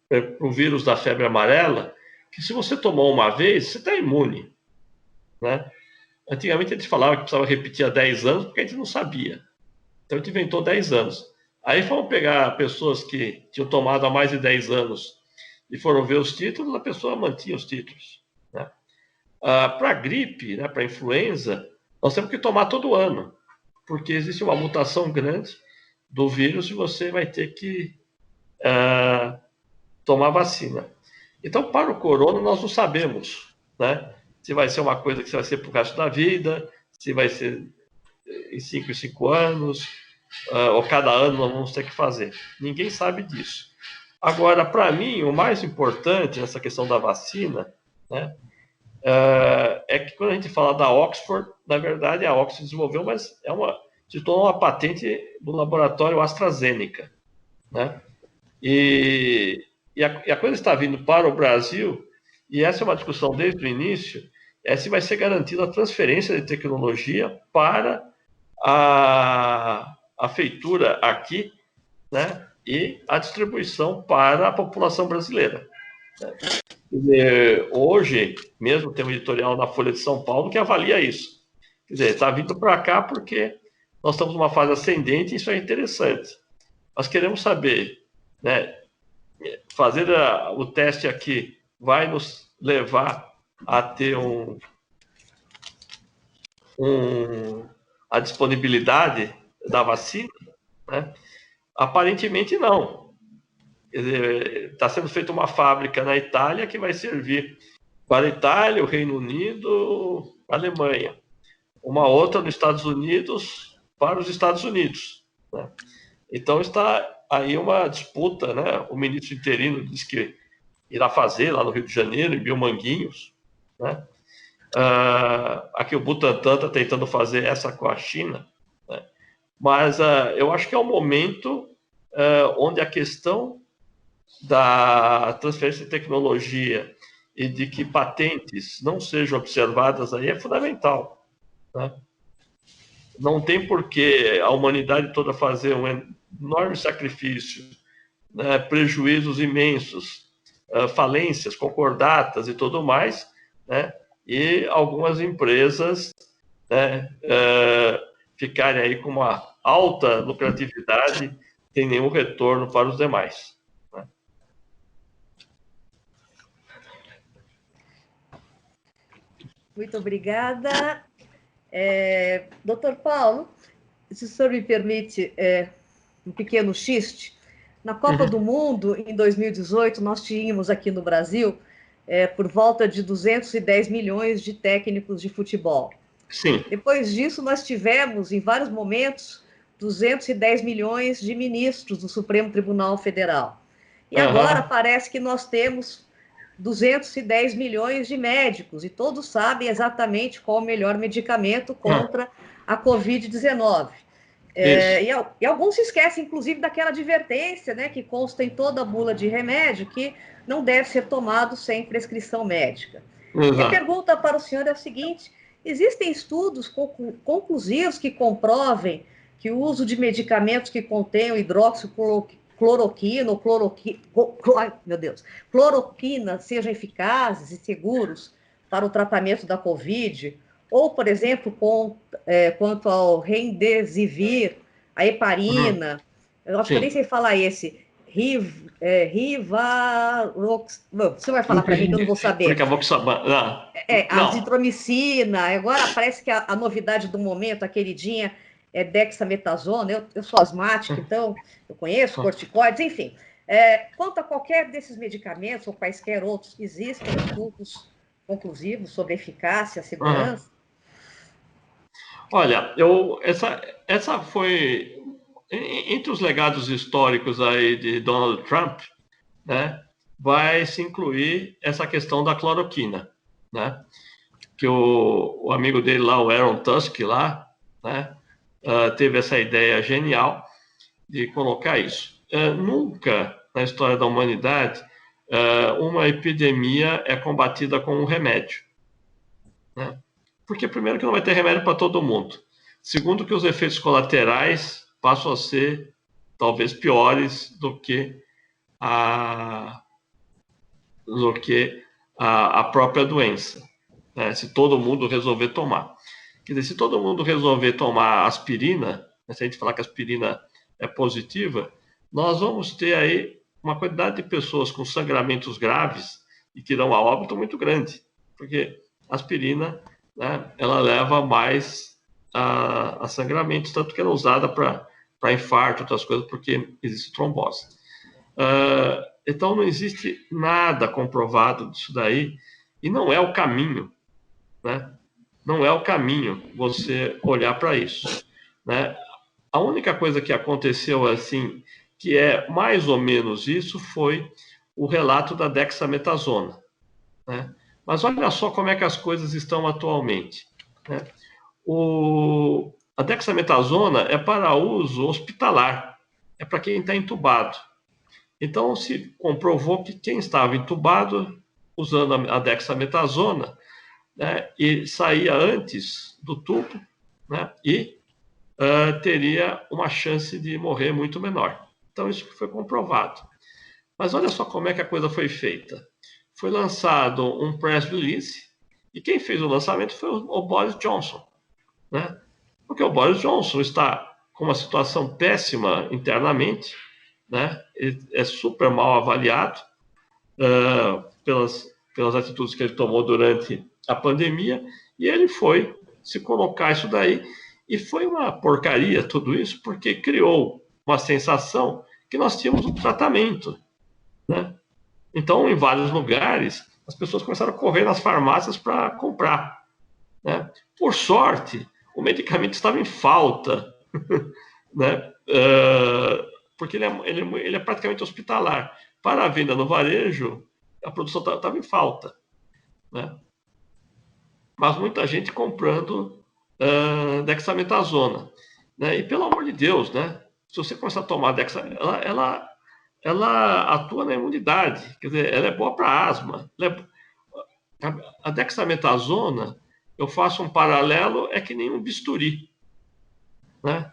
para o vírus da febre amarela, que se você tomou uma vez, você está imune, né? Antigamente a gente falava que precisava repetir há 10 anos, porque a gente não sabia. Então a gente inventou 10 anos. Aí fomos pegar pessoas que tinham tomado há mais de 10 anos e foram ver os títulos, a pessoa mantinha os títulos, né? Para a gripe, né, para a influenza, nós temos que tomar todo ano, porque existe uma mutação grande do vírus e você vai ter que tomar vacina. Então, para o corona, nós não sabemos, né, se vai ser uma coisa que vai ser para o resto da vida, se vai ser em 5 em 5 anos, ou cada ano nós vamos ter que fazer. Ninguém sabe disso. Agora, para mim, o mais importante nessa questão da vacina, né, é que quando a gente fala da Oxford, na verdade a Oxford desenvolveu, mas se tornou uma patente do laboratório AstraZeneca, né? E a coisa está vindo para o Brasil, e essa é uma discussão desde o início, se vai ser garantida a transferência de tecnologia para a feitura aqui, né? E a distribuição para a população brasileira. Hoje, mesmo tem um editorial na Folha de São Paulo que avalia isso. Quer dizer, está vindo para cá porque nós estamos numa fase ascendente e isso é interessante. Nós queremos saber, né, fazer o teste aqui vai nos levar a ter a disponibilidade da vacina, né? Aparentemente não. Está sendo feita uma fábrica na Itália que vai servir para a Itália, o Reino Unido, a Alemanha. Uma outra nos Estados Unidos para os Estados Unidos, né? Então está aí uma disputa, né? O ministro interino disse que irá fazer lá no Rio de Janeiro, em Biomanguinhos, né? Aqui o Butantan está tentando fazer essa com a China, né? Mas eu acho que é um momento onde a questão da transferência de tecnologia e de que patentes não sejam observadas aí é fundamental, né? Não tem por que a humanidade toda fazer um enorme sacrifício, né, prejuízos imensos, falências, concordatas e tudo mais, né, e algumas empresas, né, ficarem aí com uma alta lucratividade sem nenhum retorno para os demais. Muito obrigada. Doutor Paulo, se o senhor me permite um pequeno xiste, na Copa do Mundo, em 2018, nós tínhamos aqui no Brasil por volta de 210 milhões de técnicos de futebol. Sim. Depois disso, nós tivemos, em vários momentos, 210 milhões de ministros do Supremo Tribunal Federal. E agora parece que nós temos 210 milhões de médicos, e todos sabem exatamente qual o melhor medicamento contra a Covid-19. E alguns se esquecem, inclusive, daquela advertência, né, que consta em toda a bula de remédio, que não deve ser tomado sem prescrição médica. E a pergunta para o senhor é o seguinte: existem estudos conclusivos que comprovem que o uso de medicamentos que contenham hidroxicloroquina ou cloroquina sejam eficazes e seguros para o tratamento da Covid? Ou, por exemplo, quanto ao Remdesivir, a heparina, eu acho que eu nem sei falar esse, você vai falar para mim que eu não vou saber. Azitromicina, agora parece que a novidade do momento, a queridinha, é dexametasona. Eu sou asmática, então eu conheço corticoides, enfim. Quanto a qualquer desses medicamentos, ou quaisquer outros, existem estudos conclusivos sobre eficácia, segurança? Olha, essa foi entre os legados históricos aí de Donald Trump, né? Vai se incluir essa questão da cloroquina, né? Que o amigo dele lá, o Aaron Tusk lá, né? Teve essa ideia genial de colocar isso. Nunca na história da humanidade uma epidemia é combatida com um remédio, né? Porque, primeiro, que não vai ter remédio para todo mundo. Segundo, que os efeitos colaterais passam a ser, talvez, piores do que a própria doença, né? Se todo mundo resolver tomar. Quer dizer, se todo mundo resolver tomar aspirina, né, se a gente falar que a aspirina é positiva, nós vamos ter aí uma quantidade de pessoas com sangramentos graves e que irão a óbito muito grande, porque a aspirina, né, ela leva mais a sangramentos, tanto que ela é usada para infarto, outras coisas, porque existe trombose. Então, não existe nada comprovado disso daí, e não é o caminho, né? Não é o caminho você olhar para isso, né? A única coisa que aconteceu assim, que é mais ou menos isso, foi o relato da dexametasona, né? Mas olha só como é que as coisas estão atualmente, né? A dexametasona é para uso hospitalar, é para quem está entubado. Então, se comprovou que quem estava entubado, usando a dexametasona, né, e saía antes do tubo, né, e teria uma chance de morrer muito menor. Então, isso foi comprovado. Mas olha só como é que a coisa foi feita. Foi lançado um press release, e quem fez o lançamento foi o Boris Johnson, né? Porque o Boris Johnson está com uma situação péssima internamente, né? Ele é super mal avaliado pelas atitudes que ele tomou durante a pandemia, e ele foi se colocar isso daí, e foi uma porcaria tudo isso, porque criou uma sensação que nós tínhamos um tratamento, né? Então, em vários lugares, as pessoas começaram a correr nas farmácias para comprar, né? Por sorte, o medicamento estava em falta, né? Porque ele é praticamente hospitalar. Para a venda no varejo, a produção estava em falta, né? Mas muita gente comprando dexametasona, né? E pelo amor de Deus, né? Se você começar a tomar dexametasona, ela atua na imunidade, quer dizer, ela é boa para asma. A dexametasona, eu faço um paralelo, é que nem um bisturi, né?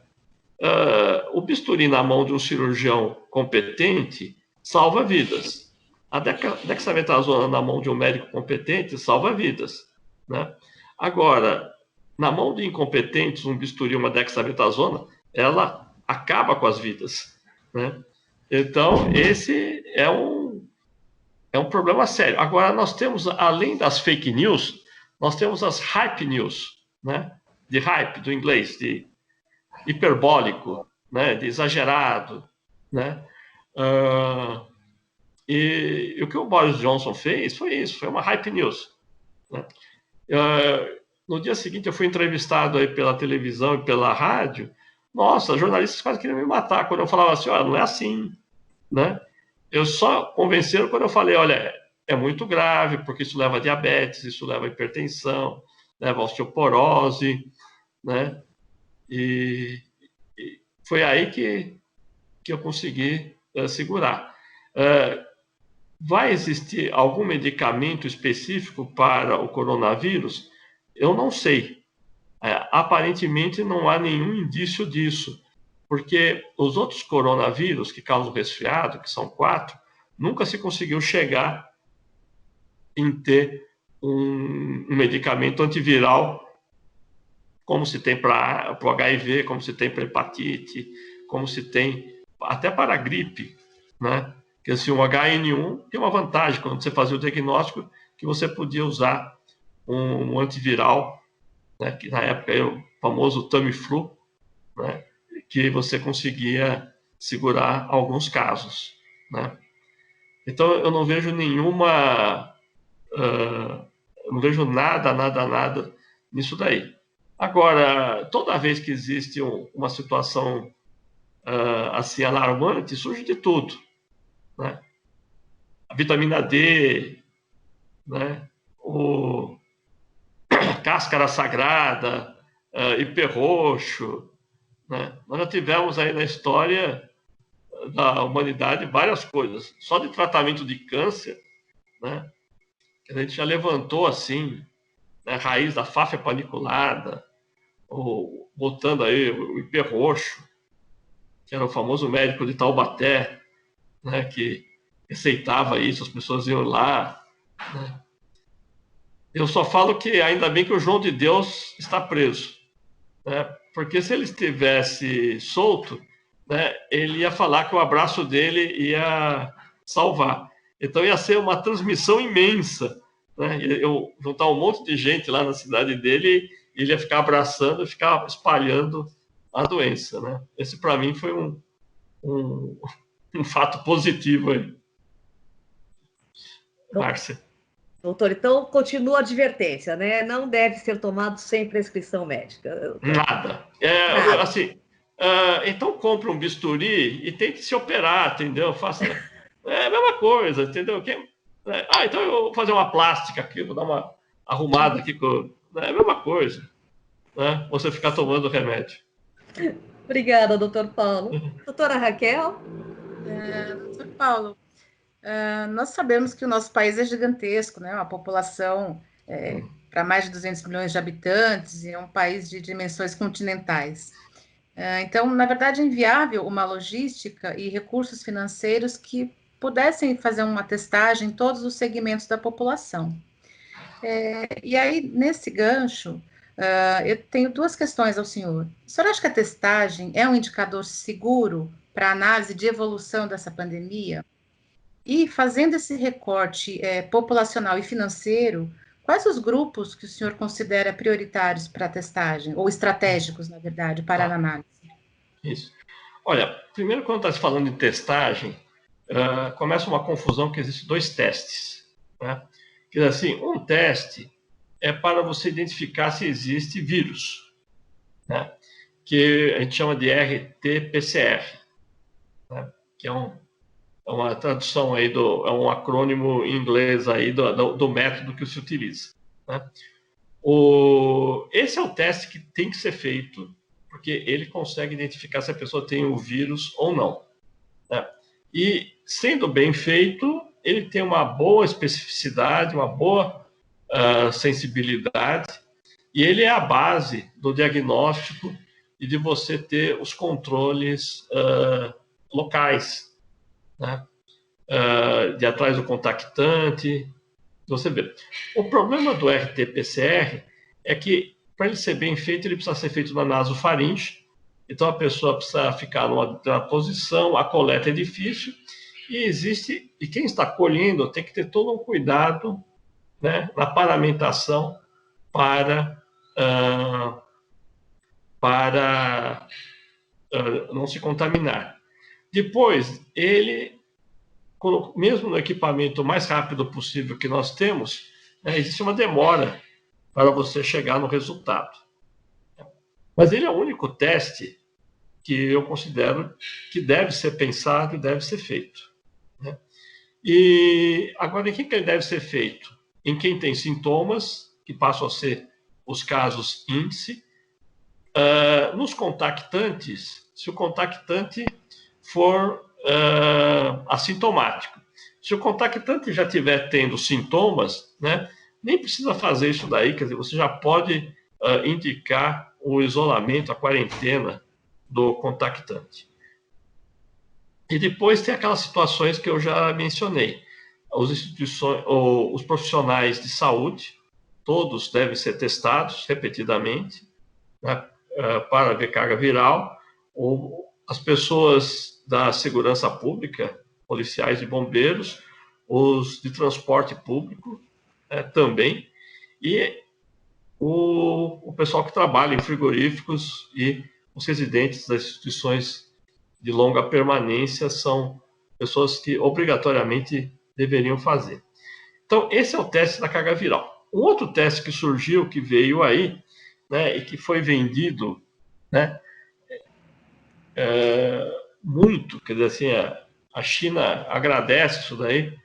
O bisturi na mão de um cirurgião competente salva vidas. A dexametasona na mão de um médico competente salva vidas, né? Agora, na mão de incompetentes, um bisturi, uma dexametasona, ela acaba com as vidas, né? Então, esse é um problema sério. Agora, nós temos, além das fake news, nós temos as hype news, né? De hype, do inglês, de hiperbólico, né? De exagerado, né? E o que o Boris Johnson fez foi isso, foi uma hype news, né? No dia seguinte, eu fui entrevistado aí pela televisão e pela rádio. Nossa, jornalistas quase queriam me matar quando eu falava assim, olha, não é assim, né? Eu só convenceram quando eu falei, olha, é muito grave, porque isso leva a diabetes, isso leva a hipertensão, leva a osteoporose, né? E foi aí que eu consegui segurar. Vai existir algum medicamento específico para o coronavírus? Eu não sei. Aparentemente não há nenhum indício disso, porque os outros coronavírus que causam resfriado, que são 4, nunca se conseguiu chegar em ter um medicamento antiviral, como se tem para o HIV, como se tem para hepatite, como se tem até para a gripe, né? Porque assim, o HN1 tem uma vantagem quando você fazia o diagnóstico, que você podia usar um antiviral, né? Que na época era o famoso Tamiflu, né? Que você conseguia segurar alguns casos, né? Então eu não vejo não vejo nada nisso daí. Agora, toda vez que existe uma situação assim alarmante, surge de tudo, né? A vitamina D, né? Cáscara sagrada, IP roxo, né? Nós já tivemos aí na história da humanidade várias coisas. Só de tratamento de câncer, né, a gente já levantou assim, né, a raiz da fáfia paniculada, ou botando aí o ipê roxo, que era o famoso médico de Taubaté, né, que receitava isso, as pessoas iam lá, né. Eu só falo que ainda bem que o João de Deus está preso, né, porque se ele estivesse solto, né, ele ia falar que o abraço dele ia salvar. Então ia ser uma transmissão imensa, né? Eu juntar um monte de gente lá na cidade dele, e ele ia ficar abraçando e ficar espalhando a doença, né? Esse para mim foi um fato positivo aí. Márcia. Doutor, então continua a advertência, né? Não deve ser tomado sem prescrição médica. Nada. Nada. Assim, então compra um bisturi e tente se operar, entendeu? Faça. É a mesma coisa, entendeu? Então eu vou fazer uma plástica aqui, vou dar uma arrumada aqui. É a mesma coisa, né? Você ficar tomando remédio. Obrigada, doutor Paulo. Doutora Raquel? Doutor Paulo, nós sabemos que o nosso país é gigantesco, né? Uma população para mais de 200 milhões de habitantes e é um país de dimensões continentais. Então, na verdade, é inviável uma logística e recursos financeiros que pudessem fazer uma testagem em todos os segmentos da população. E aí, nesse gancho, eu tenho duas questões ao senhor. O senhor acha que a testagem é um indicador seguro para análise de evolução dessa pandemia? E fazendo esse recorte populacional e financeiro, quais os grupos que o senhor considera prioritários para a testagem, ou estratégicos, na verdade, para a análise? Isso. Olha, primeiro, quando está se falando em testagem, começa uma confusão que existem dois testes, né? Que assim, um teste é para você identificar se existe vírus, né? Que a gente chama de RT-PCR, né? Que é uma tradução aí é um acrônimo em inglês aí do método que se utiliza, né? Esse é o teste que tem que ser feito, porque ele consegue identificar se a pessoa tem o vírus ou não, né? E, sendo bem feito, ele tem uma boa especificidade, uma boa sensibilidade, e ele é a base do diagnóstico e de você ter os controles locais, né? De atrás do contactante, você vê. O problema do RT-PCR é que, para ele ser bem feito, ele precisa ser feito na nasofaringe. Então, a pessoa precisa ficar numa posição, a coleta é difícil, e quem está colhendo tem que ter todo um cuidado, né, na paramentação para não se contaminar. Depois, mesmo no equipamento mais rápido possível que nós temos, existe uma demora para você chegar no resultado. Mas ele é o único teste que eu considero que deve ser pensado e deve ser feito, né? E agora, em quem que ele deve ser feito? Em quem tem sintomas, que passam a ser os casos índice. Nos contactantes, se o contactante for assintomático. Se o contactante já estiver tendo sintomas, né, nem precisa fazer isso daí, quer dizer, você já pode indicar o isolamento, a quarentena do contactante. E depois tem aquelas situações que eu já mencionei. Os profissionais de saúde, todos devem ser testados repetidamente, né, para ver carga viral, ou as pessoas da segurança pública, policiais e bombeiros, os de transporte público também, e o pessoal que trabalha em frigoríficos e os residentes das instituições de longa permanência são pessoas que obrigatoriamente deveriam fazer. Então, esse é o teste da carga viral. Um outro teste que surgiu, que veio aí, né, e que foi vendido, né, muito, quer dizer assim, a China agradece isso daí,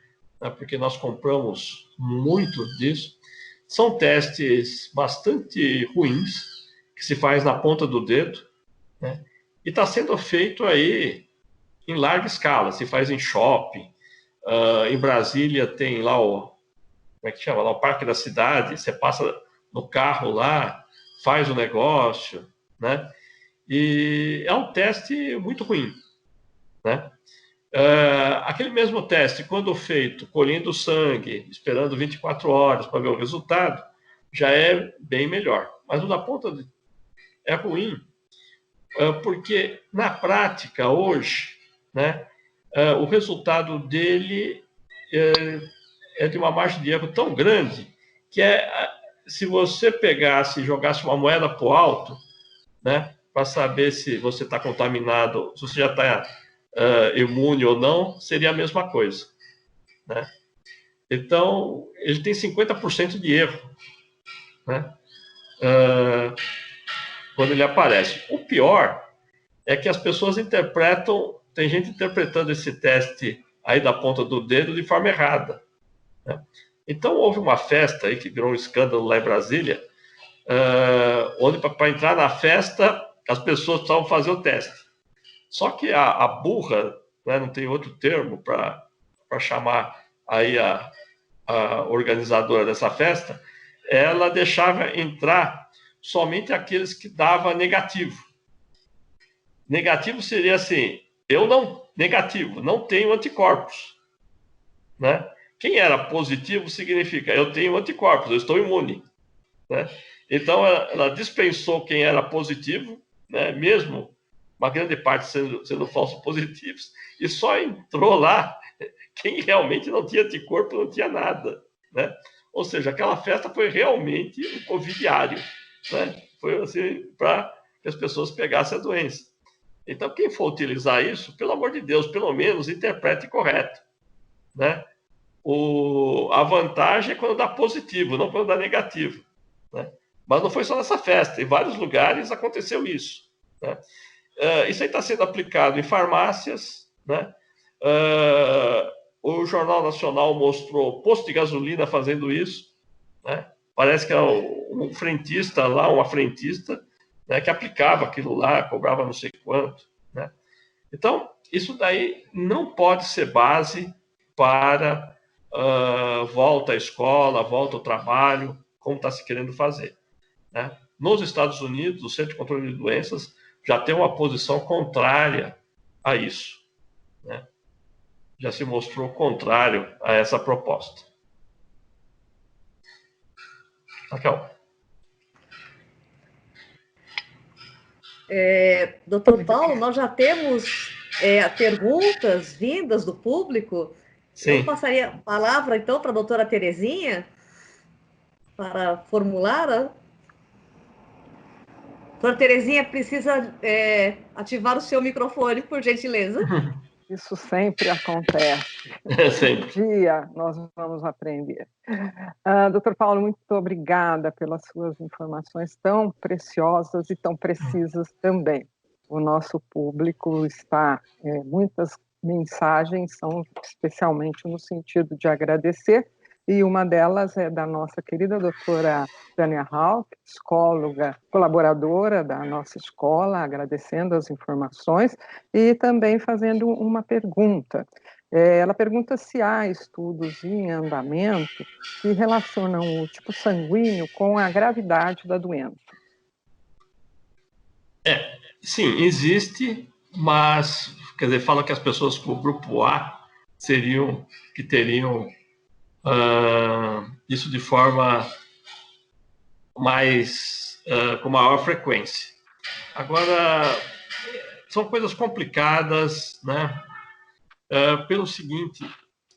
né, porque nós compramos muito disso. São testes bastante ruins, que se faz na ponta do dedo, né, e está sendo feito aí em larga escala, se faz em shopping. Em Brasília tem lá como é que chama? Lá o Parque da Cidade, você passa no carro lá, faz o negócio, né? E é um teste muito ruim, né? Aquele mesmo teste, quando feito colhendo sangue, esperando 24 horas para ver o resultado, já é bem melhor. Mas o da ponta é ruim, porque na prática, hoje, né, o resultado dele é de uma margem de erro tão grande que se você pegasse e jogasse uma moeda para o alto, né, para saber se você está contaminado, se você já está imune ou não, seria a mesma coisa, né? Então, ele tem 50% de erro, né? Quando ele aparece. O pior é que as pessoas interpretam, tem gente interpretando esse teste aí da ponta do dedo de forma errada, né? Então, houve uma festa aí que virou um escândalo lá em Brasília, onde para entrar na festa as pessoas precisavam fazer o teste. Só que a burra, né, não tem outro termo para chamar aí a organizadora dessa festa, ela deixava entrar somente aqueles que davam negativo. Negativo seria assim, negativo, não tenho anticorpos, né? Quem era positivo significa, eu tenho anticorpos, eu estou imune, né? Então, ela dispensou quem era positivo, né, mesmo uma grande parte sendo falsos positivos, e só entrou lá quem realmente não tinha anticorpo, não tinha nada, né? Ou seja, aquela festa foi realmente um covidiário, né? Foi assim, para que as pessoas pegassem a doença. Então, quem for utilizar isso, pelo amor de Deus, pelo menos interprete correto, né? A vantagem é quando dá positivo, não quando dá negativo, né? Mas não foi só nessa festa, em vários lugares aconteceu isso, né? Isso aí está sendo aplicado em farmácias, né? O Jornal Nacional mostrou posto de gasolina fazendo isso, né? Parece que é um frentista lá, uma frentista, né, que aplicava aquilo lá, cobrava não sei quanto, né? Então, isso daí não pode ser base para volta à escola, volta ao trabalho, como está se querendo fazer, né? Nos Estados Unidos, o Centro de Controle de Doenças já tem uma posição contrária a isso, né? Já se mostrou contrário a essa proposta. Raquel. Doutor Paulo, nós já temos perguntas vindas do público. Sim. Eu passaria a palavra, então, para a doutora Terezinha, para formular. Doutora Terezinha, precisa ativar o seu microfone, por gentileza. Isso sempre acontece. Sempre. Um dia nós vamos aprender. Doutor Paulo, muito obrigada pelas suas informações tão preciosas e tão precisas também. O nosso público está, muitas mensagens são especialmente no sentido de agradecer, e uma delas é da nossa querida doutora Tânia Hauck, psicóloga, colaboradora da nossa escola, agradecendo as informações e também fazendo uma pergunta. Ela pergunta se há estudos em andamento que relacionam o tipo sanguíneo com a gravidade da doença. Sim, existe, mas, quer dizer, fala que as pessoas com o grupo A teriam isso de forma mais, com maior frequência. Agora, são coisas complicadas, né? Pelo seguinte,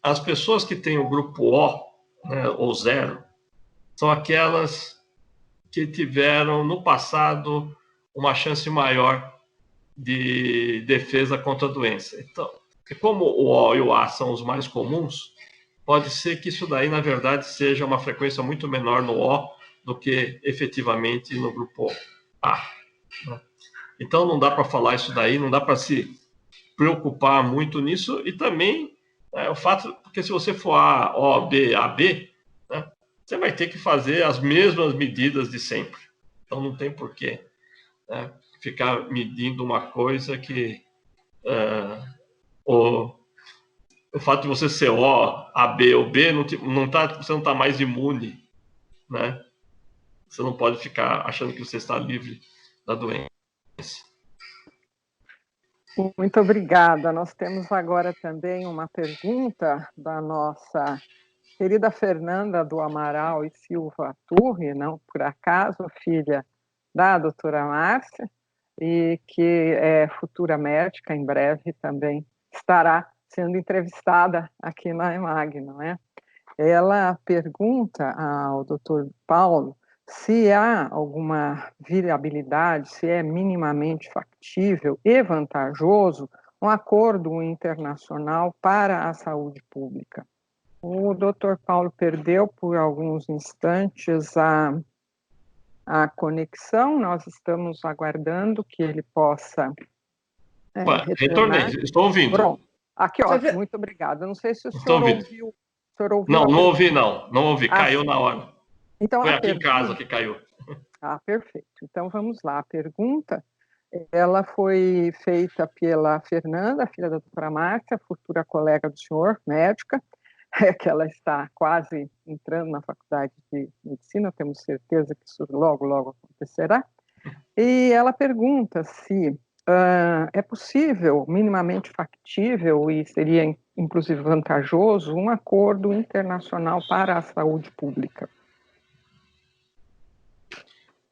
as pessoas que têm o grupo O, né, ou 0, são aquelas que tiveram no passado uma chance maior de defesa contra a doença. Então, como o O e o A são os mais comuns, pode ser que isso daí, na verdade, seja uma frequência muito menor no O do que efetivamente no grupo A, né? Então, não dá para falar isso daí, não dá para se preocupar muito nisso, e também o fato, porque se você for A, O, B, AB, né, você vai ter que fazer as mesmas medidas de sempre. Então, não tem porquê, né, ficar medindo uma coisa que o fato de você ser O, A, B ou B, você não está mais imune, né? Você não pode ficar achando que você está livre da doença. Muito obrigada. Nós temos agora também uma pergunta da nossa querida Fernanda do Amaral e Silva Turri, não por acaso, filha da doutora Márcia, e que é futura médica, em breve também estará sendo entrevistada aqui na EMAG, não é? Ela pergunta ao doutor Paulo se há alguma viabilidade, se é minimamente factível e vantajoso um acordo internacional para a saúde pública. O doutor Paulo perdeu por alguns instantes a conexão, nós estamos aguardando que ele possa retornei, estou ouvindo. Pronto, aqui ó, muito obrigada. Não sei se o senhor ouviu. Não ouvi não ouvi, caiu na hora. Então, foi aqui em casa que caiu. Perfeito. Então vamos lá, a pergunta, ela foi feita pela Fernanda, filha da doutora Márcia, futura colega do senhor, médica, que ela está quase entrando na faculdade de medicina, temos certeza que isso logo, logo acontecerá. E ela pergunta se é possível, minimamente factível e seria inclusive vantajoso, um acordo internacional para a saúde pública.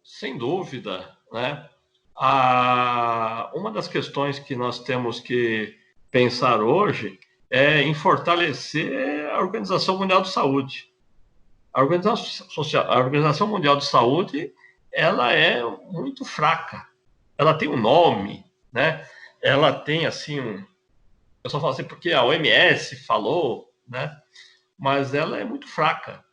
Sem dúvida, né? Uma das questões que nós temos que pensar hoje é em fortalecer a Organização Mundial de Saúde. A Organização Mundial de Saúde, ela é muito fraca. Ela tem um nome, né? Ela tem, assim, eu só falo assim porque a OMS falou, né? Mas ela é muito fraca.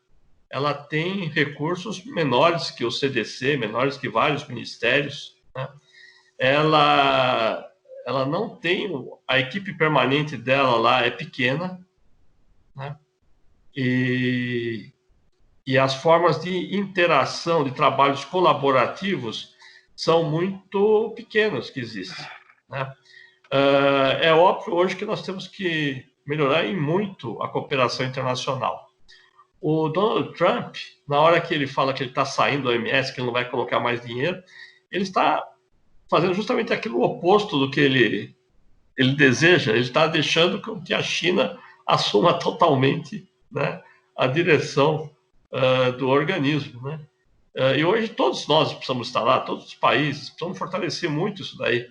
Ela tem recursos menores que o CDC, menores que vários ministérios, né? Ela não tem, a equipe permanente dela lá é pequena, né? E as formas de interação, de trabalhos colaborativos são muito pequenos que existem, né? É óbvio hoje que nós temos que melhorar em muito a cooperação internacional. O Donald Trump, na hora que ele fala que ele está saindo da OMS, que ele não vai colocar mais dinheiro, ele está fazendo justamente aquilo oposto do que ele deseja. Ele está deixando que a China assuma totalmente, né, a direção do organismo, né? E hoje todos nós precisamos estar lá, todos os países, precisamos fortalecer muito isso daí,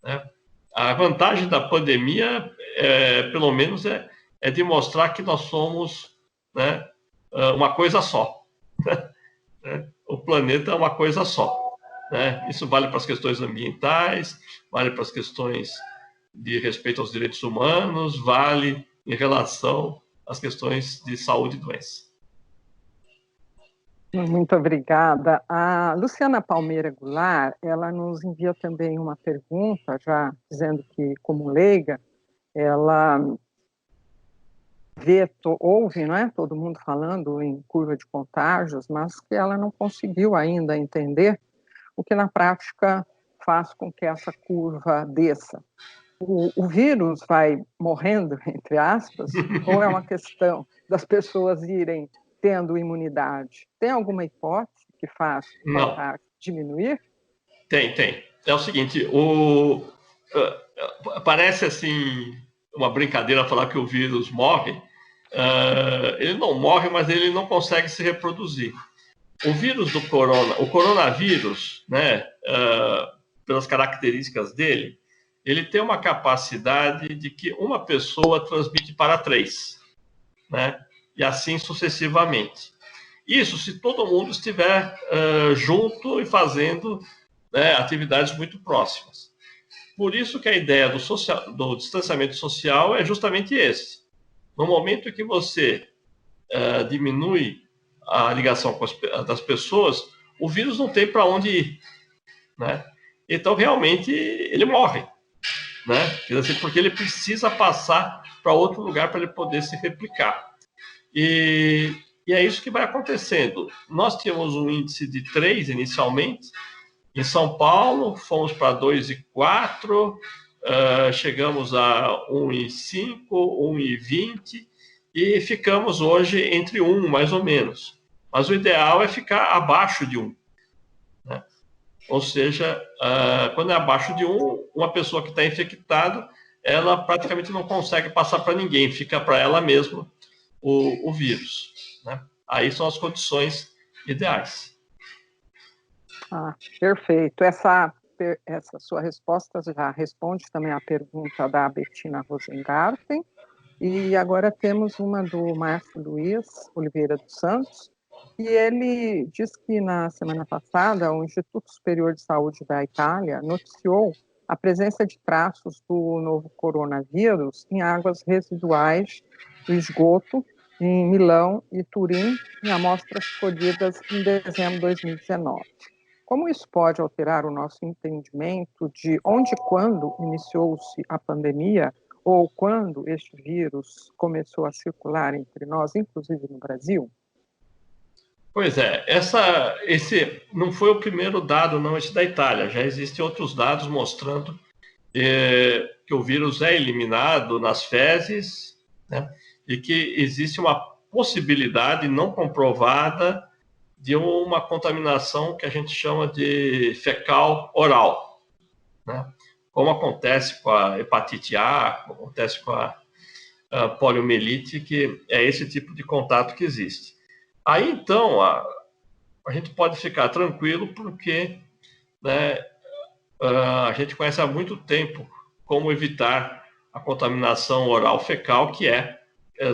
né? A vantagem da pandemia, pelo menos, é de mostrar que nós somos, né, uma coisa só. O planeta é uma coisa só, né? Isso vale para as questões ambientais, vale para as questões de respeito aos direitos humanos, vale em relação às questões de saúde e doença. Muito obrigada. A Luciana Palmeira Goulart, ela nos envia também uma pergunta, já dizendo que, como leiga, ela ouve, não é? Todo mundo falando em curva de contágios, mas que ela não conseguiu ainda entender o que na prática faz com que essa curva desça. O vírus vai morrendo, entre aspas, ou é uma questão das pessoas irem tendo imunidade? Tem alguma hipótese que faz diminuir? Tem. É o seguinte, parece assim uma brincadeira falar que o vírus morre. Ele não morre, mas ele não consegue se reproduzir. O vírus do o coronavírus, né, pelas características dele, ele tem uma capacidade de que uma pessoa transmite para 3, né, e assim sucessivamente. Isso se todo mundo estiver junto e fazendo, né, atividades muito próximas. Por isso que a ideia do distanciamento social é justamente esse. No momento que você diminui a ligação das pessoas, o vírus não tem para onde ir, né? Então, realmente, ele morre, né? Porque ele precisa passar para outro lugar para ele poder se replicar. E é isso que vai acontecendo. Nós tínhamos um índice de 3 inicialmente. Em São Paulo, fomos para 2,4. chegamos a 1,5, 1,20 e ficamos hoje entre 1, mais ou menos. Mas o ideal é ficar abaixo de 1. Né? Ou seja, quando é abaixo de 1, uma pessoa que está infectada, ela praticamente não consegue passar para ninguém, fica para ela mesma o vírus. Né? Aí são as condições ideais. Perfeito. Essa sua resposta já responde também à pergunta da Bettina Rosengarten. E agora temos uma do Márcio Luiz Oliveira dos Santos, e ele diz que na semana passada o Instituto Superior de Saúde da Itália noticiou a presença de traços do novo coronavírus em águas residuais do esgoto em Milão e Turim, em amostras colhidas em dezembro de 2019. Como isso pode alterar o nosso entendimento de onde e quando iniciou-se a pandemia, ou quando este vírus começou a circular entre nós, inclusive no Brasil? Pois é, esse não foi o primeiro dado, não, esse da Itália. Já existem outros dados mostrando que o vírus é eliminado nas fezes, né, e que existe uma possibilidade não comprovada de uma contaminação que a gente chama de fecal oral, né? Como acontece com a hepatite A, como acontece com a poliomielite, que é esse tipo de contato que existe. Aí, então, a gente pode ficar tranquilo porque, né, a gente conhece há muito tempo como evitar a contaminação oral fecal, que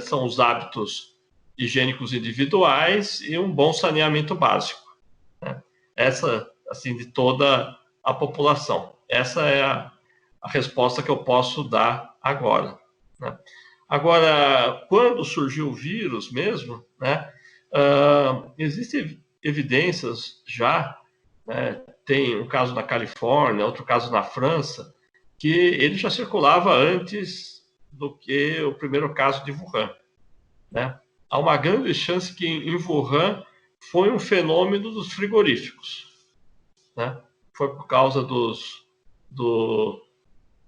são os hábitos higiênicos individuais e um bom saneamento básico. Né? Essa, assim, de toda a população. Essa é a resposta que eu posso dar agora. Né? Agora, quando surgiu o vírus mesmo, né, existem evidências já, né, tem um caso na Califórnia, outro caso na França, que ele já circulava antes do que o primeiro caso de Wuhan. Né? Há uma grande chance que em Wuhan foi um fenômeno dos frigoríficos. Né? Foi por causa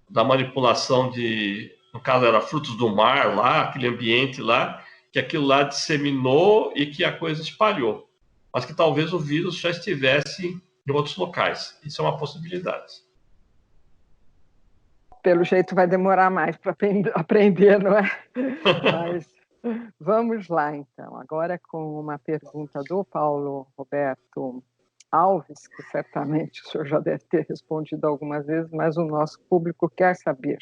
da manipulação de, no caso era frutos do mar lá, aquele ambiente lá, que aquilo lá disseminou e que a coisa espalhou. Mas que talvez o vírus já estivesse em outros locais. Isso é uma possibilidade. Pelo jeito vai demorar mais para aprender, não é? Mas vamos lá, então. Agora com uma pergunta do Paulo Roberto Alves, que certamente o senhor já deve ter respondido algumas vezes, mas o nosso público quer saber.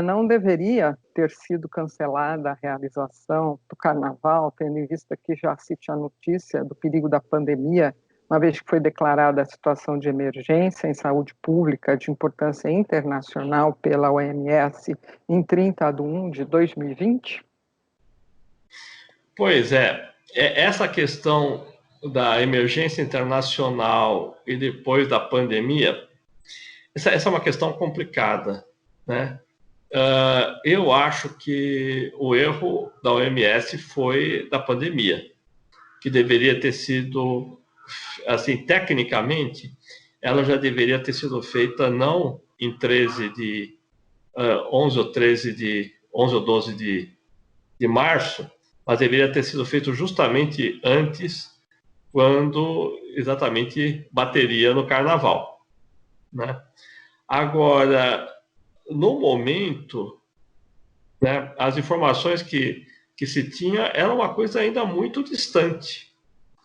Não deveria ter sido cancelada a realização do Carnaval, tendo em vista que já se tinha notícia do perigo da pandemia, uma vez que foi declarada a situação de emergência em saúde pública de importância internacional pela OMS em 30/1/2020? Pois é, essa questão da emergência internacional e depois da pandemia, essa é uma questão complicada, né? Eu acho que o erro da OMS foi da pandemia, que deveria ter sido, assim, tecnicamente, ela já deveria ter sido feita não em 11 ou 12 de março, mas deveria ter sido feito justamente antes, quando exatamente bateria no Carnaval. Né? Agora, no momento, né, as informações que se tinha era uma coisa ainda muito distante.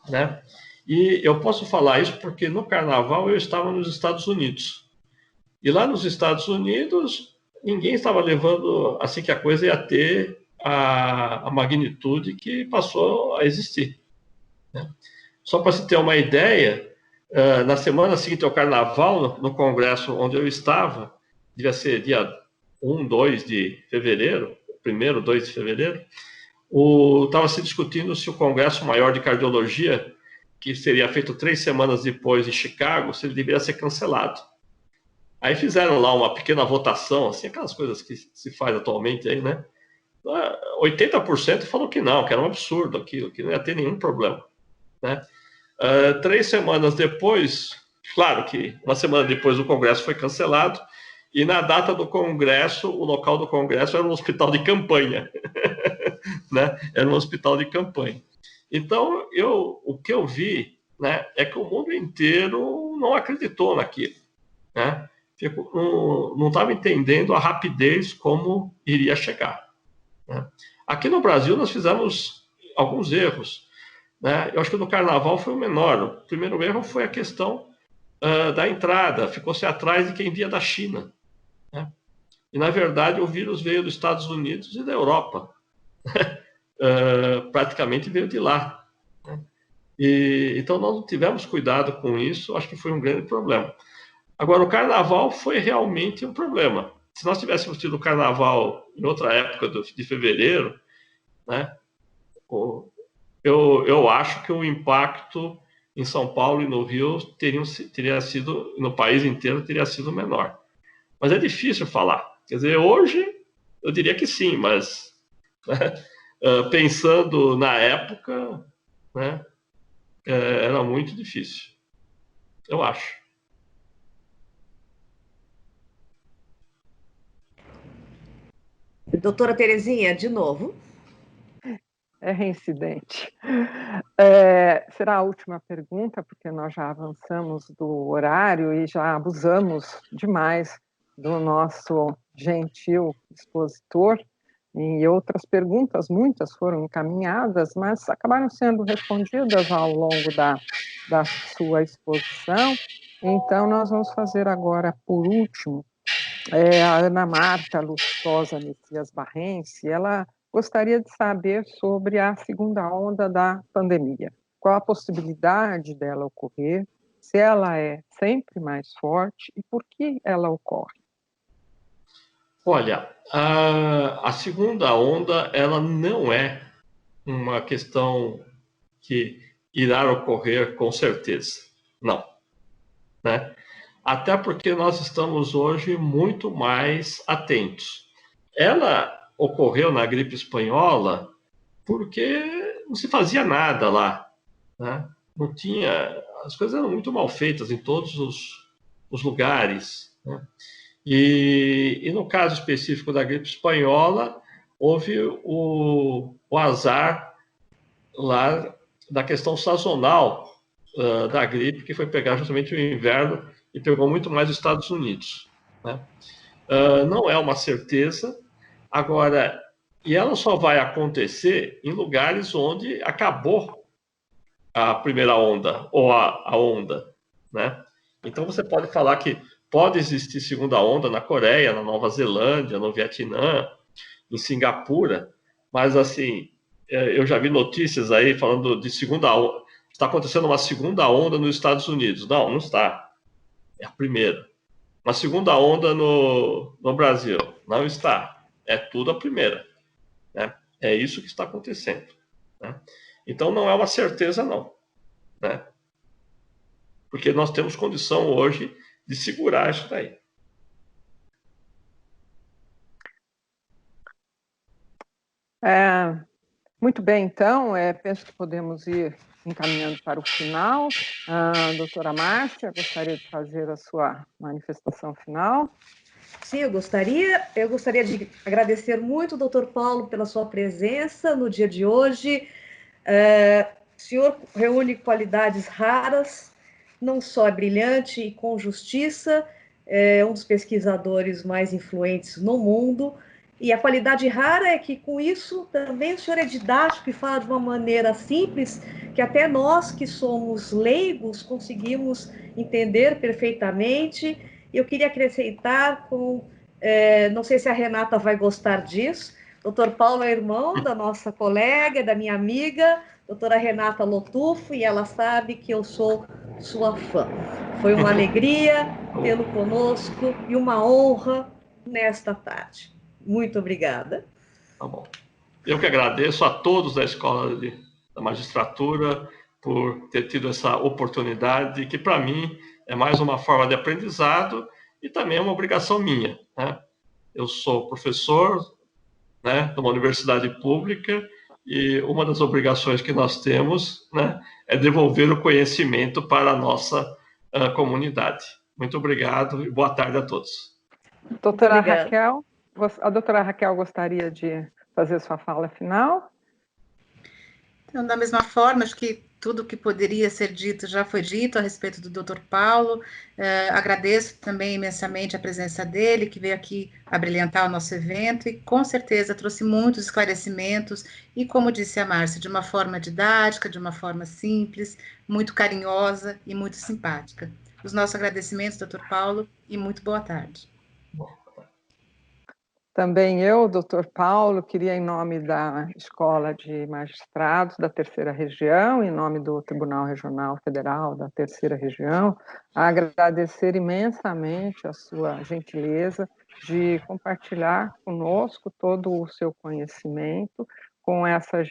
Né? E eu posso falar isso porque no Carnaval eu estava nos Estados Unidos. E lá nos Estados Unidos, ninguém estava levando assim que a coisa ia ter a magnitude que passou a existir. Né? Só para se ter uma ideia, na semana seguinte ao Carnaval, no congresso onde eu estava, devia ser dia 1, 2 de fevereiro, 1º, 2 de fevereiro, estava se discutindo se o Congresso Maior de Cardiologia, que seria feito 3 semanas depois em Chicago, se ele deveria ser cancelado. Aí fizeram lá uma pequena votação, assim, aquelas coisas que se faz atualmente aí, né? 80% falou que não, que era um absurdo aquilo, que não ia ter nenhum problema. Né? 3 semanas depois, claro que uma semana depois o Congresso foi cancelado, E na data do congresso, o local do congresso era um hospital de campanha, né? Era um hospital de campanha. Então, o que eu vi, né, é que o mundo inteiro não acreditou naquilo, né? Não estava entendendo a rapidez como iria chegar, né? Aqui no Brasil, nós fizemos alguns erros, né? Eu acho que no Carnaval foi o menor. O primeiro erro foi a questão da entrada. Ficou-se atrás de quem via da China, né? E, na verdade, o vírus veio dos Estados Unidos e da Europa. Praticamente veio de lá, né? Então, nós não tivemos cuidado com isso. Acho que foi um grande problema. Agora, o Carnaval foi realmente um problema. Se nós tivéssemos tido o Carnaval em outra época de fevereiro, né, eu acho que o impacto em São Paulo e no Rio teria sido, no país inteiro, teria sido menor. Mas é difícil falar. Quer dizer, hoje eu diria que sim, mas né, pensando na época, né, era muito difícil, eu acho. Doutora Terezinha, de novo. É reincidente. Será a última pergunta, porque nós já avançamos do horário e já abusamos demais do nosso gentil expositor, e outras perguntas, muitas foram encaminhadas, mas acabaram sendo respondidas ao longo da sua exposição. Então, nós vamos fazer agora, por último, a Ana Marta Lustosa Messias Barrense. Ela gostaria de saber sobre a segunda onda da pandemia. Qual a possibilidade dela ocorrer, se ela é sempre mais forte e por que ela ocorre? Olha, a segunda onda, ela não é uma questão que irá ocorrer com certeza. Não, né? Até porque nós estamos hoje muito mais atentos. Ela ocorreu na gripe espanhola porque não se fazia nada lá, né? Não tinha, as coisas eram muito mal feitas em todos os lugares, né? E no caso específico da gripe espanhola, houve o azar lá da questão sazonal da gripe, que foi pegar justamente o inverno e pegou muito mais os Estados Unidos, né? Não é uma certeza. Agora, e ela só vai acontecer em lugares onde acabou a primeira onda, ou a onda, né? Então, você pode falar que pode existir segunda onda na Coreia, na Nova Zelândia, no Vietnã, em Singapura, mas, assim, eu já vi notícias aí falando de segunda onda. Está acontecendo uma segunda onda nos Estados Unidos. Não, não está. É a primeira. Uma segunda onda no Brasil. Não está. É tudo a primeira, né? É isso que está acontecendo, né? Então, não é uma certeza, não, né? Porque nós temos condição hoje de segurar isso daí. Muito bem, então, penso que podemos ir encaminhando para o final. Doutora Márcia, gostaria de fazer a sua manifestação final. Sim, eu gostaria de agradecer muito ao doutor Paulo pela sua presença no dia de hoje. O senhor reúne qualidades raras, não só é brilhante e com justiça, é um dos pesquisadores mais influentes no mundo, e a qualidade rara é que, com isso, também o senhor é didático e fala de uma maneira simples, que até nós, que somos leigos, conseguimos entender perfeitamente. Eu queria acrescentar não sei se a Renata vai gostar disso, doutor Paulo é irmão da nossa colega, da minha amiga, doutora Renata Lotufo, e ela sabe que eu sou sua fã. Foi uma alegria tê-lo conosco e uma honra nesta tarde. Muito obrigada. Tá bom. Eu que agradeço a todos da Escola da Magistratura por ter tido essa oportunidade, que para mim é mais uma forma de aprendizado e também é uma obrigação minha, né? Eu sou professor, né, de uma universidade pública, e uma das obrigações que nós temos, né, é devolver o conhecimento para a nossa comunidade. Muito obrigado e boa tarde a todos. Doutora obrigada. Raquel, a doutora Raquel gostaria de fazer sua fala final? Então, da mesma forma, acho que tudo que poderia ser dito já foi dito a respeito do Dr. Paulo. Agradeço também imensamente a presença dele, que veio aqui abrilhantar o nosso evento e com certeza trouxe muitos esclarecimentos e, como disse a Márcia, de uma forma didática, de uma forma simples, muito carinhosa e muito simpática. Os nossos agradecimentos, Dr. Paulo, e muito boa tarde. Também eu, doutor Paulo, queria, em nome da Escola de Magistrados da Terceira Região, em nome do Tribunal Regional Federal da Terceira Região, agradecer imensamente a sua gentileza de compartilhar conosco todo o seu conhecimento, com essa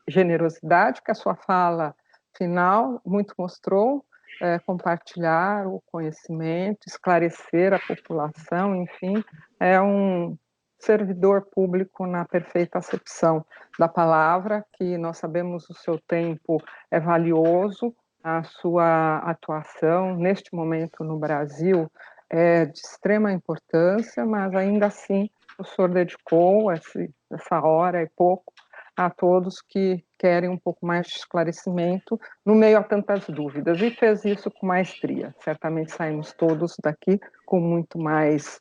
generosidade que a sua fala final muito mostrou, compartilhar o conhecimento, esclarecer a população, enfim, é um servidor público na perfeita acepção da palavra, que nós sabemos o seu tempo é valioso, a sua atuação neste momento no Brasil é de extrema importância, mas ainda assim o senhor dedicou essa hora e pouco a todos que querem um pouco mais de esclarecimento no meio a tantas dúvidas, e fez isso com maestria. Certamente saímos todos daqui com muito mais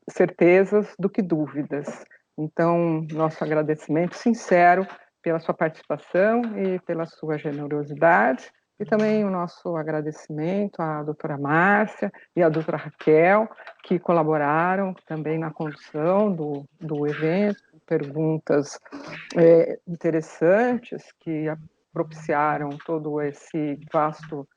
certezas do que dúvidas. Então, nosso agradecimento sincero pela sua participação e pela sua generosidade, e também o nosso agradecimento à doutora Márcia e à doutora Raquel, que colaboraram também na condução do evento, perguntas interessantes que propiciaram todo esse vasto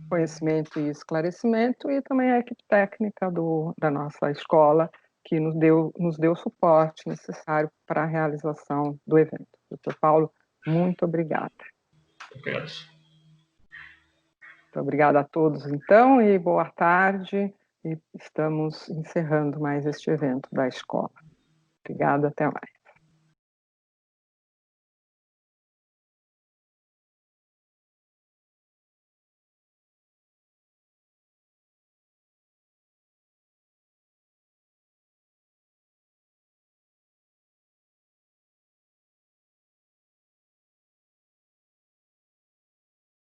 conhecimento e esclarecimento, e também a equipe técnica da nossa escola, que nos deu o suporte necessário para a realização do evento. Doutor Paulo, muito obrigada. Obrigado. Muito obrigada a todos, então, e boa tarde. E estamos encerrando mais este evento da escola. Obrigada, até mais.